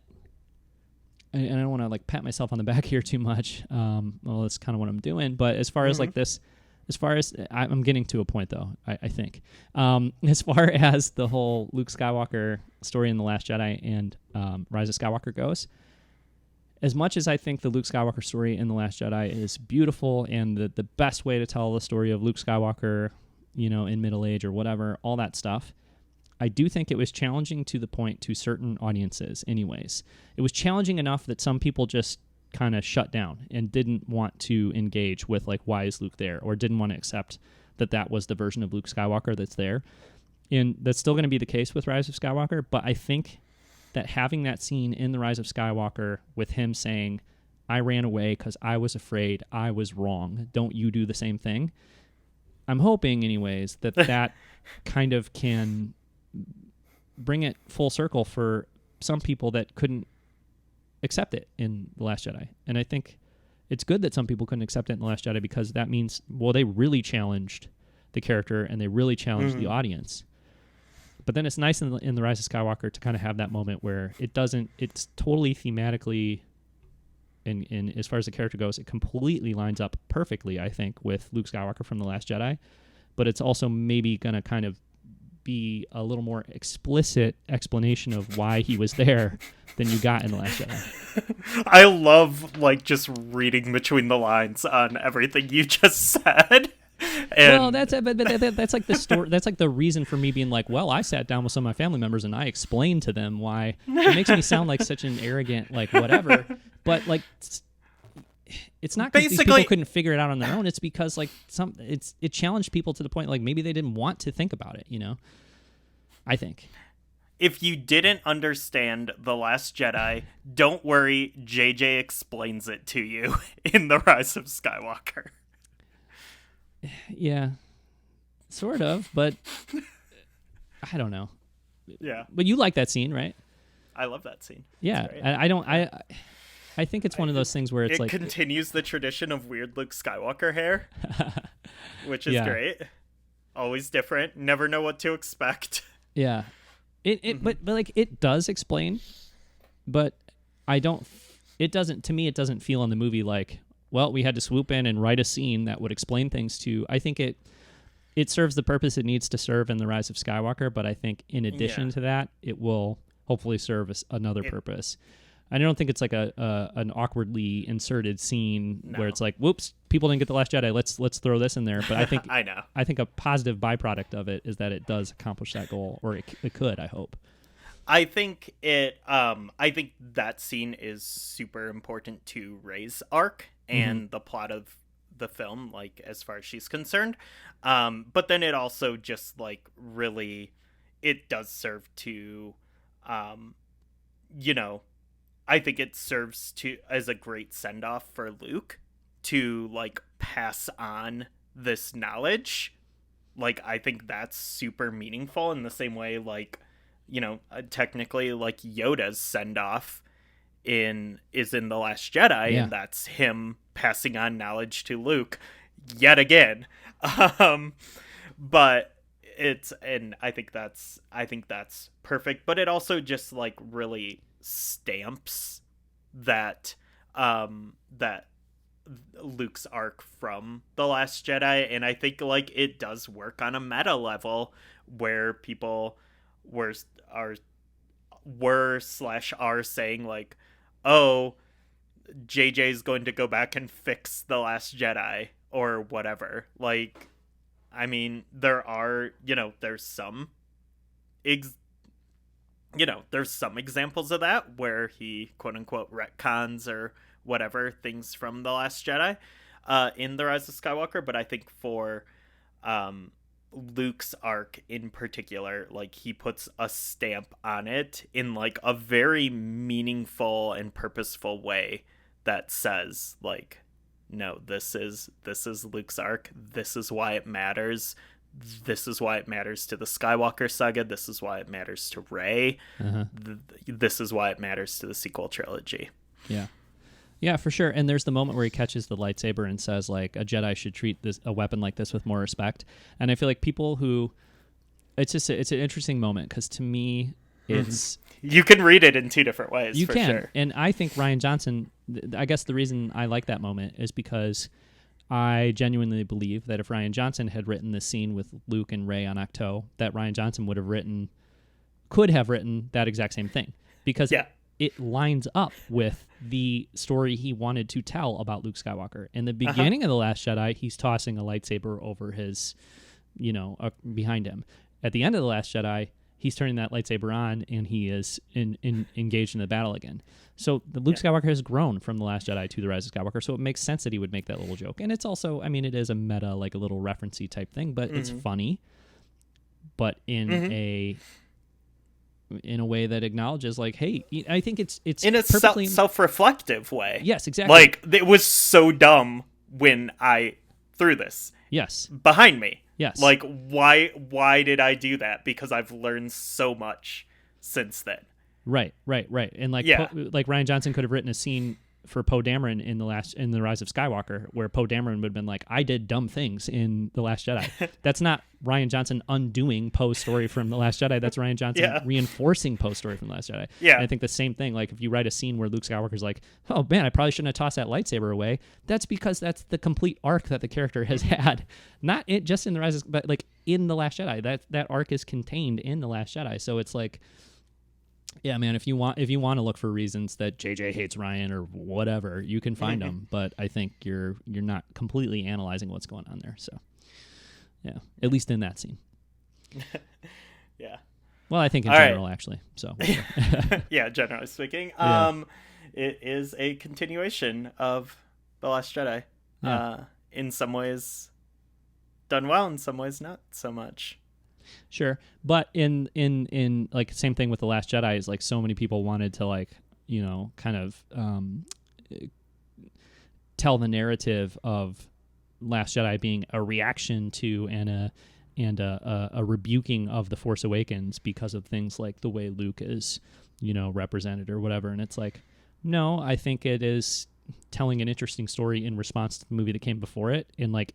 Speaker 1: and I don't want to like pat myself on the back here too much. Well, that's kind of what I'm doing. But as far as like this, I'm getting to a point though, I think. As far as the whole Luke Skywalker story in The Last Jedi and Rise of Skywalker goes, as much as I think the Luke Skywalker story in The Last Jedi is beautiful and the best way to tell the story of Luke Skywalker, in middle age or whatever, all that stuff, I do think it was challenging to the point to certain audiences anyways. It was challenging enough that some people just kind of shut down and didn't want to engage with like, why is Luke there? Or didn't want to accept that was the version of Luke Skywalker that's there. And that's still going to be the case with Rise of Skywalker, but I think that having that scene in The Rise of Skywalker with him saying, I ran away because I was afraid, I was wrong, don't you do the same thing? I'm hoping anyways that kind of can bring it full circle for some people that couldn't accept it in The Last Jedi. And I think it's good that some people couldn't accept it in The Last Jedi, because that means, well, they really challenged the character and they really challenged the audience. But then it's nice in the Rise of Skywalker to kind of have that moment where it's totally thematically, and as far as the character goes, it completely lines up perfectly, I think, with Luke Skywalker from The Last Jedi. But it's also maybe going to kind of be a little more explicit explanation of why he was there than you got in The Last Jedi.
Speaker 2: I love like just reading between the lines on everything you just said. And
Speaker 1: well, that's like the story. That's like the reason for me being like, well, I sat down with some of my family members and I explained to them why. It makes me sound like such an arrogant, like whatever. But like, it's not because these people couldn't figure it out on their own. It's because like it challenged people to the point like maybe they didn't want to think about it. I think.
Speaker 2: If you didn't understand The Last Jedi, don't worry. JJ explains it to you in The Rise of Skywalker.
Speaker 1: Yeah, sort of, but I don't know.
Speaker 2: Yeah.
Speaker 1: But you like that scene, right?
Speaker 2: I love that scene.
Speaker 1: Yeah, I think it's one of those things where it
Speaker 2: continues the tradition of weird Luke Skywalker hair, which is great. Always different. Never know what to expect.
Speaker 1: Yeah. But like it does explain, but to me it doesn't feel in the movie like, well, we had to swoop in and write a scene that would explain things to. I think it serves the purpose it needs to serve in The Rise of Skywalker, but I think in addition to that, it will hopefully serve another purpose. I don't think it's like an awkwardly inserted scene where it's like, whoops, people didn't get The Last Jedi. Let's throw this in there. But I think I think a positive byproduct of it is that it does accomplish that goal, or it could. I hope.
Speaker 2: I think I think that scene is super important to Rey's arc and the plot of the film, like as far as she's concerned. But then it also just like really, it does serve to, I think it serves as a great send off for Luke to like pass on this knowledge, like, I think that's super meaningful in the same way, like, technically, like, Yoda's send-off is in The Last Jedi,
Speaker 1: Yeah.
Speaker 2: and that's him passing on knowledge to Luke yet again. um but and I think that's perfect, but it also just, like, really stamps that that Luke's arc from The Last Jedi, and I think, like, it does work on a meta level where people were are were slash are saying, like, oh, JJ's going to go back and fix The Last Jedi or whatever. Like, I mean, there are, there's some ex- there's some examples of that where he, quote unquote, retcons or whatever things from The Last Jedi in The Rise of Skywalker. But I think for um, Luke's arc in particular, like, he puts a stamp on it in, like, a very meaningful and purposeful way that says, like, no, this is Luke's arc. This is why it matters. This is why it matters to the Skywalker saga. This is why it matters to Rey.
Speaker 1: Uh-huh.
Speaker 2: This is why it matters to the sequel trilogy.
Speaker 1: Yeah. Yeah, for sure. And there's the moment where he catches the lightsaber and says, like, a Jedi should treat a weapon like this with more respect. And I feel like people who, it's an interesting moment, because to me, it's...
Speaker 2: You can read it in two different ways,
Speaker 1: you
Speaker 2: for
Speaker 1: can.
Speaker 2: sure.
Speaker 1: And I think Rian Johnson, I guess the reason I like that moment is because I genuinely believe that if Rian Johnson had written this scene with Luke and Rey on Ahch-To, that Rian Johnson could have written that exact same thing. Because it lines up with the story he wanted to tell about Luke Skywalker. In the beginning of The Last Jedi, he's tossing a lightsaber over his, behind him. At the end of The Last Jedi, he's turning that lightsaber on, and he is engaged in the battle again. So the Luke Skywalker has grown from The Last Jedi to The Rise of Skywalker, so it makes sense that he would make that little joke. And it's also, I mean, it is a meta, like a little reference-y type thing, but it's funny. But in a way that acknowledges, like, hey, I think it's
Speaker 2: in a
Speaker 1: perfectly
Speaker 2: self-reflective way.
Speaker 1: Yes, exactly.
Speaker 2: Like, it was so dumb when I threw this.
Speaker 1: Yes.
Speaker 2: Behind me.
Speaker 1: Yes.
Speaker 2: Like, why did I do that? Because I've learned so much since then.
Speaker 1: Right. And like like Rian Johnson could have written a scene for Poe Dameron in The Rise of Skywalker, where Poe Dameron would have been like, I did dumb things in The Last Jedi. That's not Rian Johnson undoing Poe's story from The Last Jedi. That's Rian Johnson reinforcing Poe's story from The Last Jedi.
Speaker 2: Yeah.
Speaker 1: And I think the same thing, like, if you write a scene where Luke Skywalker's like, oh man, I probably shouldn't have tossed that lightsaber away, that's because that's the complete arc that the character has had. Not just in The Rise of, but like in The Last Jedi. That arc is contained in The Last Jedi. So it's like, yeah, man, if you want to look for reasons that JJ hates Ryan or whatever, you can find them. But I think you're not completely analyzing what's going on there. So, yeah, at least in that scene.
Speaker 2: Yeah.
Speaker 1: Well, I think in general, actually. So.
Speaker 2: Yeah, generally speaking, it is a continuation of The Last Jedi.
Speaker 1: Yeah.
Speaker 2: In some ways, done well. In some ways, not so much.
Speaker 1: Sure, but in like, same thing with The Last Jedi is, like, so many people wanted to, like, kind of tell the narrative of Last Jedi being a reaction to and a rebuking of The Force Awakens because of things like the way Luke is represented or whatever. And it's like, no, I think it is telling an interesting story in response to the movie that came before it. And, like,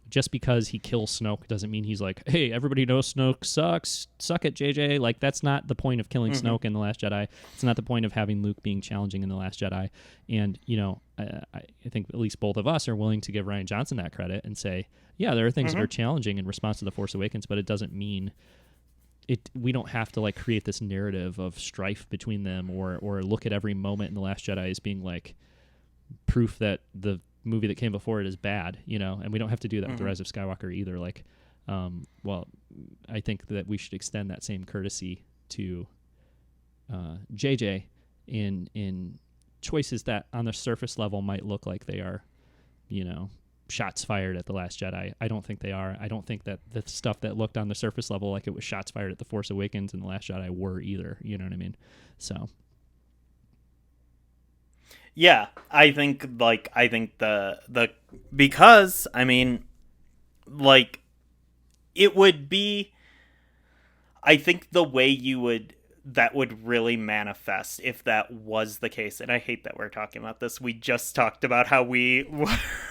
Speaker 1: just because he kills Snoke doesn't mean he's like, hey, everybody knows Snoke sucks. Suck it, JJ. Like, that's not the point of killing Snoke in The Last Jedi. It's not the point of having Luke being challenging in The Last Jedi. And, I think at least both of us are willing to give Rian Johnson that credit and say, yeah, there are things that are challenging in response to The Force Awakens, but it doesn't mean we don't have to, like, create this narrative of strife between them or look at every moment in The Last Jedi as being, like, proof that the movie that came before it is bad, and we don't have to do that with The Rise of Skywalker either. Like, I think that we should extend that same courtesy to JJ in choices that on the surface level might look like they are, shots fired at The Last Jedi. I don't think they are. I don't think that the stuff that looked on the surface level like it was shots fired at The Force Awakens and The Last Jedi were either. You know what I mean? So.
Speaker 2: Yeah, I think the because, I mean, like, it would be, I think the way that would really manifest if that was the case. And I hate that we're talking about this. We just talked about how we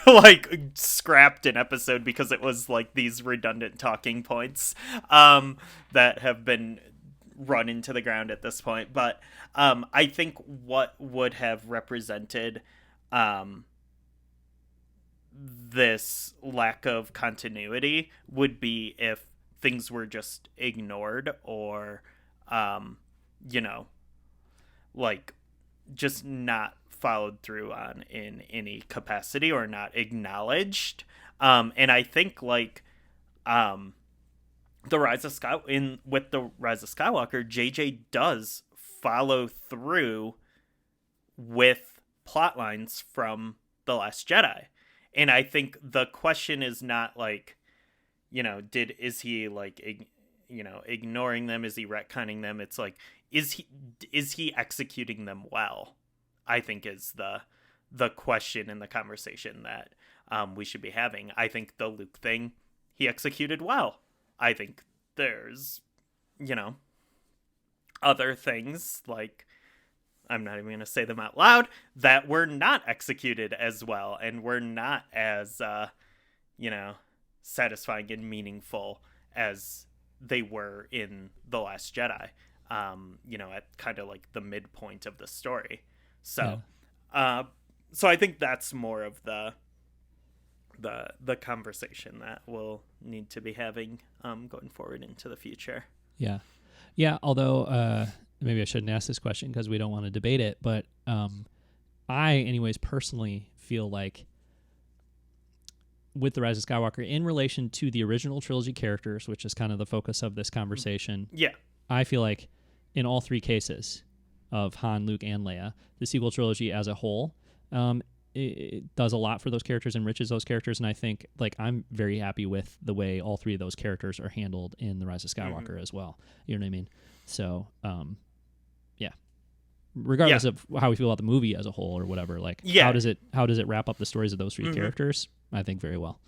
Speaker 2: like scrapped an episode because it was like these redundant talking points that have been run into the ground at this point. But I think what would have represented this lack of continuity would be if things were just ignored or you know, like just not followed through on in any capacity or not acknowledged. And I think like the Rise of with the Rise of Skywalker, JJ does follow through with plot lines from The Last Jedi. And I think the question is not like, is he like, ignoring them? Is he retconning them? It's like, is he executing them well? I think is the question in the conversation that we should be having. I think the Luke thing, he executed well. I think there's, other things like, I'm not even going to say them out loud, that were not executed as well and were not as, satisfying and meaningful as they were in The Last Jedi, at kind of like the midpoint of the story. So, so I think that's more of the conversation that we'll need to be having going forward into the future.
Speaker 1: Yeah. Yeah, although maybe I shouldn't ask this question because we don't want to debate it, but I, anyways, personally feel like with The Rise of Skywalker, in relation to the original trilogy characters, which is kind of the focus of this conversation, I feel like in all three cases of Han, Luke, and Leia, the sequel trilogy as a whole, it does a lot for those characters, enriches those characters, and I think like I'm very happy with the way all three of those characters are handled in The Rise of Skywalker as well. You know what I mean? So, regardless of how we feel about the movie as a whole or whatever, like how does it wrap up the stories of those three characters? I think very well.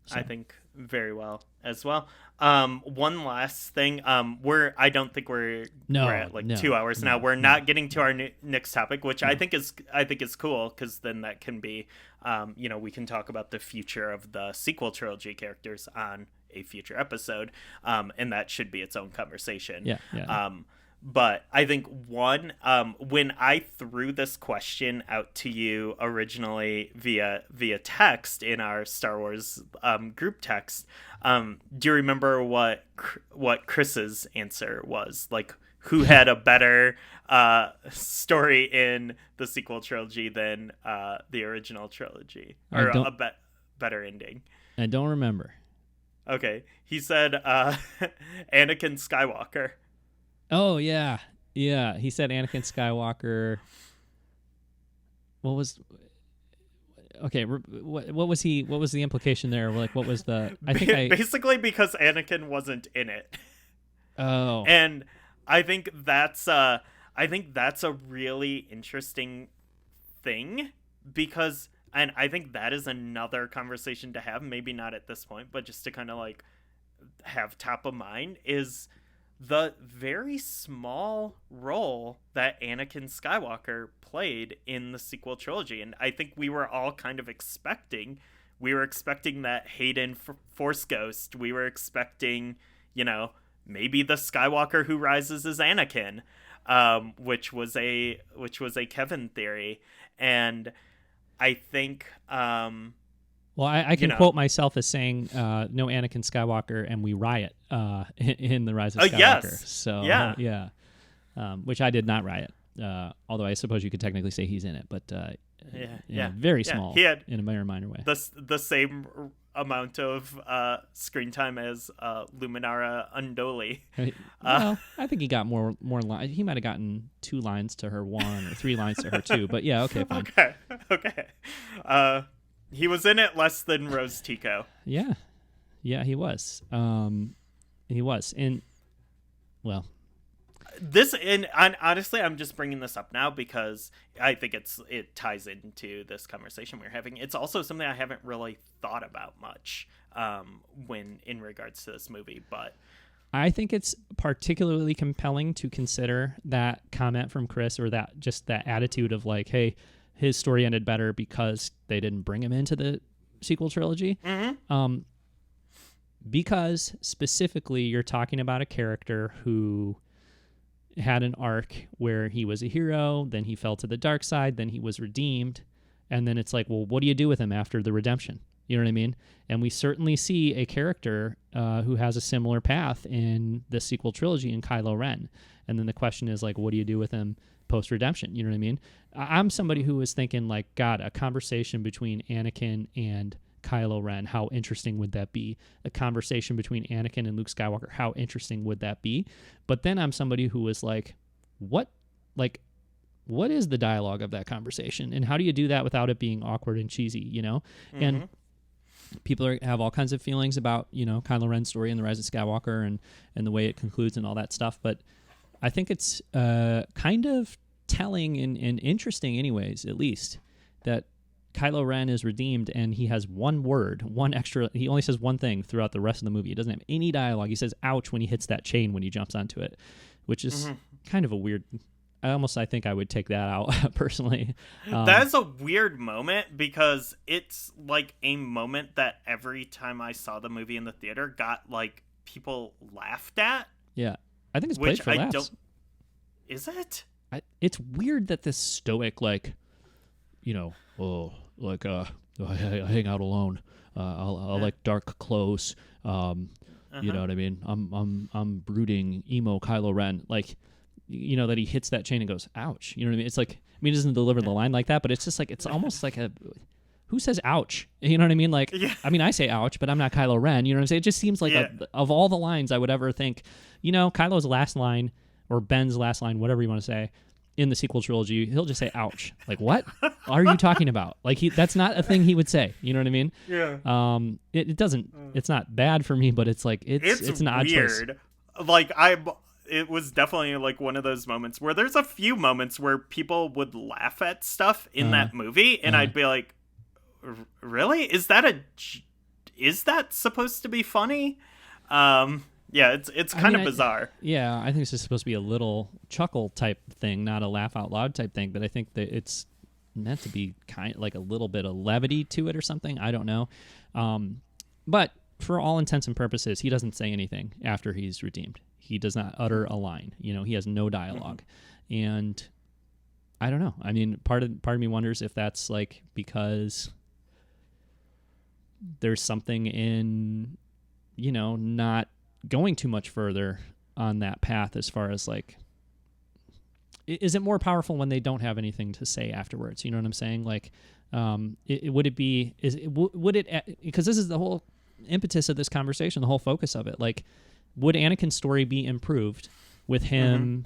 Speaker 1: So.
Speaker 2: I think very well as well. One last thing, I don't think we're at 2 hours now. We're not getting to our next topic, which I think is cool, because then that can be, we can talk about the future of the sequel trilogy characters on a future episode, and that should be its own conversation. But I think when I threw this question out to you originally via text in our Star Wars group text, do you remember what Chris's answer was? Like, who had a better story in the sequel trilogy than the original trilogy, or a better ending?
Speaker 1: I don't remember.
Speaker 2: Okay, he said Anakin Skywalker.
Speaker 1: Oh yeah. He said Anakin Skywalker. What was the implication there? Like, what was the?
Speaker 2: Basically because Anakin wasn't in it.
Speaker 1: Oh.
Speaker 2: And I think that's a really interesting thing, because, and I think that is another conversation to have. Maybe not at this point, but just to kind of like have top of mind is the very small role that Anakin Skywalker played in the sequel trilogy. And I think we were all kind of expecting that Hayden Force Ghost. We were expecting, maybe the Skywalker who rises is Anakin, which was a Kevin theory. And I think,
Speaker 1: well, I can quote myself as saying, no Anakin Skywalker, and we riot in The Rise of Skywalker.
Speaker 2: Yes.
Speaker 1: So, which I did not riot, although I suppose you could technically say he's in it, but very small,
Speaker 2: he had
Speaker 1: in a very minor way.
Speaker 2: The same amount of screen time as Luminara Undoli.
Speaker 1: Well, I think he got more lines. He might have gotten 2 lines to her 1 or 3 lines to her 2, but yeah, okay, fine.
Speaker 2: Okay. He was in it less than Rose Tico.
Speaker 1: Yeah, he was. He was. And, well,
Speaker 2: This, and honestly, I'm just bringing this up now because I think it ties into this conversation we're having. It's also something I haven't really thought about much when in regards to this movie, but
Speaker 1: I think it's particularly compelling to consider that comment from Chris, or that just that attitude of like, hey, his story ended better because they didn't bring him into the sequel trilogy. Because specifically you're talking about a character who had an arc where he was a hero, then he fell to the dark side, then he was redeemed, and then it's like, well, what do you do with him after the redemption? You know what I mean? And we certainly see a character who has a similar path in the sequel trilogy in Kylo Ren. And then the question is like, what do you do with him post-redemption? You know what I mean? I'm somebody who was thinking like, God, a conversation between Anakin and Kylo Ren, how interesting would that be? A conversation between Anakin and Luke Skywalker, how interesting would that be? But then I'm somebody who was like, what is the dialogue of that conversation? And how do you do that without it being awkward and cheesy, you know? And people have all kinds of feelings about, you know, Kylo Ren's story and the Rise of Skywalker and the way it concludes and all that stuff. But I think it's kind of telling and interesting anyways, at least, that Kylo Ren is redeemed and he has one extra, he only says one thing throughout the rest of the movie. He doesn't have any dialogue. He says, ouch, when he hits that chain when he jumps onto it, which is kind of a weird, I think I would take that out personally.
Speaker 2: That is a weird moment because it's like a moment that every time I saw the movie in the theater got like people laughed at.
Speaker 1: Yeah. I think it's played for laughs.
Speaker 2: Is it?
Speaker 1: It's weird that this stoic, like, you know, I hang out alone. I like dark clothes. You know what I mean? I'm brooding emo Kylo Ren. Like, you know, that he hits that chain and goes, ouch. You know what I mean? It's like, I mean, he doesn't deliver the line like that, but it's just like, it's almost like who says ouch? You know what I mean? Like, I mean, I say ouch, but I'm not Kylo Ren. You know what I'm saying? It just seems like of all the lines I would ever think, you know, Kylo's last line or Ben's last line, whatever you want to say, in the sequel trilogy, he'll just say ouch. Like, what are you talking about? Like, that's not a thing he would say. You know what I mean?
Speaker 2: Yeah.
Speaker 1: It doesn't, it's not bad for me, but it's like, it's an odd choice.
Speaker 2: Like, it was definitely like one of those moments where there's a few moments where people would laugh at stuff in that movie, and I'd be like, really? Is that supposed to be funny? Yeah, it's kind of bizarre.
Speaker 1: Yeah, I think it's just supposed to be a little chuckle type thing, not a laugh out loud type thing, but I think that it's meant to be kind of like a little bit of levity to it or something. I don't know. But for all intents and purposes, he doesn't say anything after he's redeemed. He does not utter a line. You know, he has no dialogue. And I don't know. I mean, part of me wonders if that's like because there's something in, you know, not going too much further on that path as far as like, is it more powerful when they don't have anything to say afterwards? You know what I'm saying? Like, would it be, because this is the whole impetus of this conversation, the whole focus of it. Like, would Anakin's story be improved with him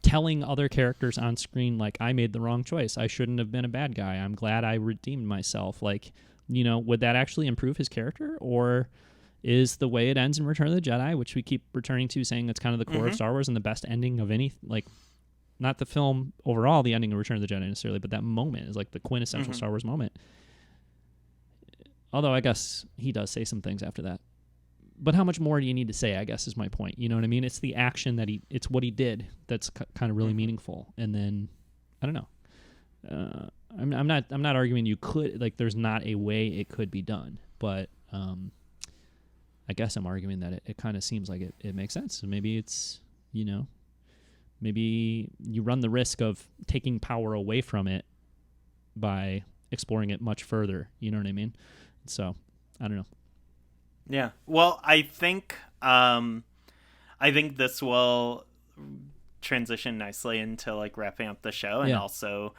Speaker 1: telling other characters on screen, like, I made the wrong choice. I shouldn't have been a bad guy. I'm glad I redeemed myself. Like, you know, would that actually improve his character? Or is the way it ends in Return of the Jedi, which we keep returning to, saying that's kind of the core of Star Wars and the best ending of any, like, not the film overall, the ending of Return of the Jedi necessarily, but that moment is like the quintessential Star Wars moment. Although I guess he does say some things after that. But how much more do you need to say, I guess, is my point. You know what I mean? It's the action it's what he did that's kind of really meaningful. And then, I don't know. I'm not arguing you could, like, there's not a way it could be done. But I guess I'm arguing that it kind of seems like it makes sense. So maybe it's, you know, maybe you run the risk of taking power away from it by exploring it much further. You know what I mean? So, I don't know.
Speaker 2: Yeah. Well, I think this will transition nicely into like wrapping up the show, and also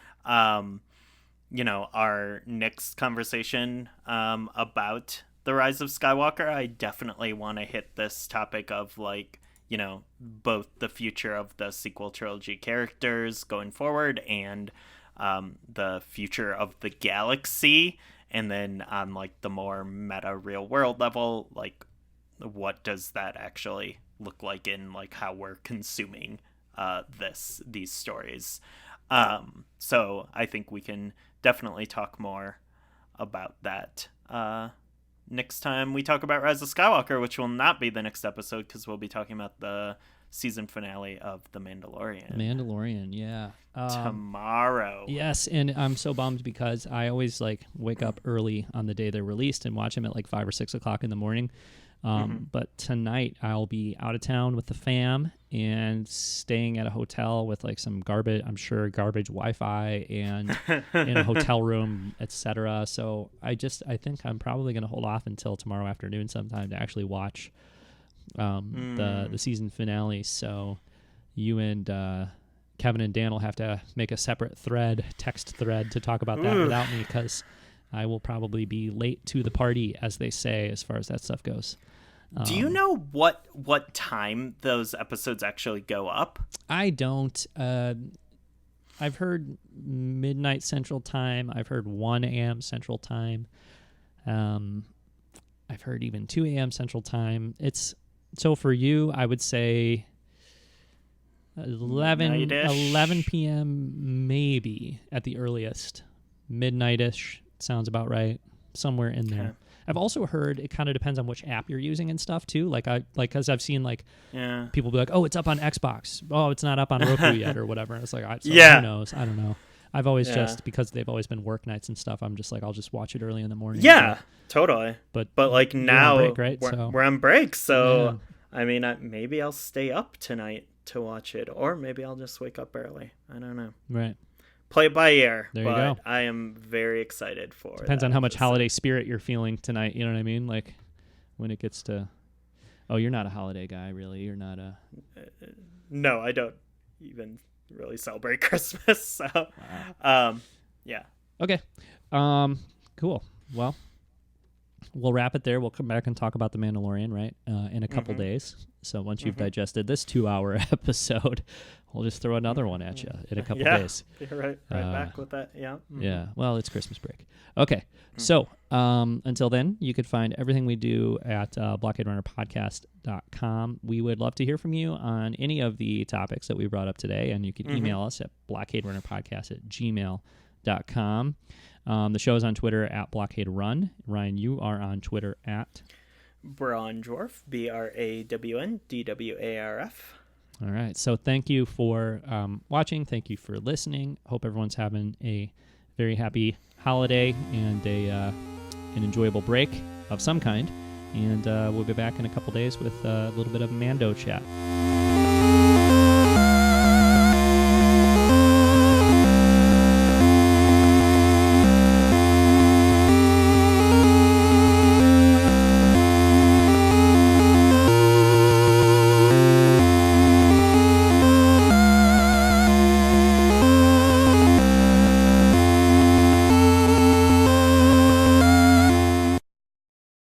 Speaker 2: you know, our next conversation about the Rise of Skywalker. I definitely want to hit this topic of like, you know, both the future of the sequel trilogy characters going forward and the future of the galaxy. And then on like the more meta real world level, like what does that actually look like in like how we're consuming these stories. So I think we can definitely talk more about that next time we talk about Rise of Skywalker, which will not be the next episode because we'll be talking about the season finale of The Mandalorian.
Speaker 1: Mandalorian, yeah.
Speaker 2: Tomorrow.
Speaker 1: Yes, and I'm so bummed because I always wake up early on the day they're released and watch them at 5 or 6 o'clock in the morning. But tonight I'll be out of town with the fam and staying at a hotel with some garbage Wi-Fi and in a hotel room, etc. So I think I'm probably going to hold off until tomorrow afternoon sometime to actually watch the season finale. So you and Kevin and Dan will have to make a separate text thread to talk about that without me, because I will probably be late to the party, as they say, as far as that stuff goes.
Speaker 2: Do you know what time those episodes actually go up?
Speaker 1: I don't. I've heard midnight Central Time. I've heard 1 a.m. Central Time. I've heard even 2 a.m. Central Time. So for you, I would say 11 p.m. maybe at the earliest. Midnight-ish sounds about right. Somewhere in there. Okay. I've also heard it kind of depends on which app you're using and stuff too. Because I've seen people be like, "Oh, it's up on Xbox. Oh, it's not up on Roku yet," or whatever. And it's who knows? I don't know. I've always just, because they've always been work nights and stuff, I'm just I'll just watch it early in the morning.
Speaker 2: Yeah, totally.
Speaker 1: But
Speaker 2: now
Speaker 1: on break, right?
Speaker 2: we're on break, so yeah. I mean, maybe I'll stay up tonight to watch it, or maybe I'll just wake up early. I don't know.
Speaker 1: Right.
Speaker 2: Play it by ear.
Speaker 1: There you go.
Speaker 2: I am very excited for it.
Speaker 1: Depends on how much holiday spirit you're feeling tonight. You know what I mean? When it gets to, you're not a holiday guy, really. You're not a.
Speaker 2: No, I don't even really celebrate Christmas. So, yeah.
Speaker 1: Okay. Cool. Well, we'll wrap it there. We'll come back and talk about The Mandalorian, right? In a couple days. So once you've digested this 2-hour episode, we'll just throw another one at you in a couple days.
Speaker 2: You're right back with that. Yeah.
Speaker 1: Yeah. Well, it's Christmas break. Okay. So until then, you could find everything we do at blockaderunnerpodcast.com. We would love to hear from you on any of the topics that we brought up today, and you can email us at blockaderunnerpodcast@gmail.com. The show is on Twitter at Blockade Run. Ryan, you are on Twitter at
Speaker 2: Brandwarf, BRAWNDWARF. All
Speaker 1: right. So thank you for watching. Thank you for listening. Hope everyone's having a very happy holiday and an enjoyable break of some kind. And we'll be back in a couple days with a little bit of Mando chat.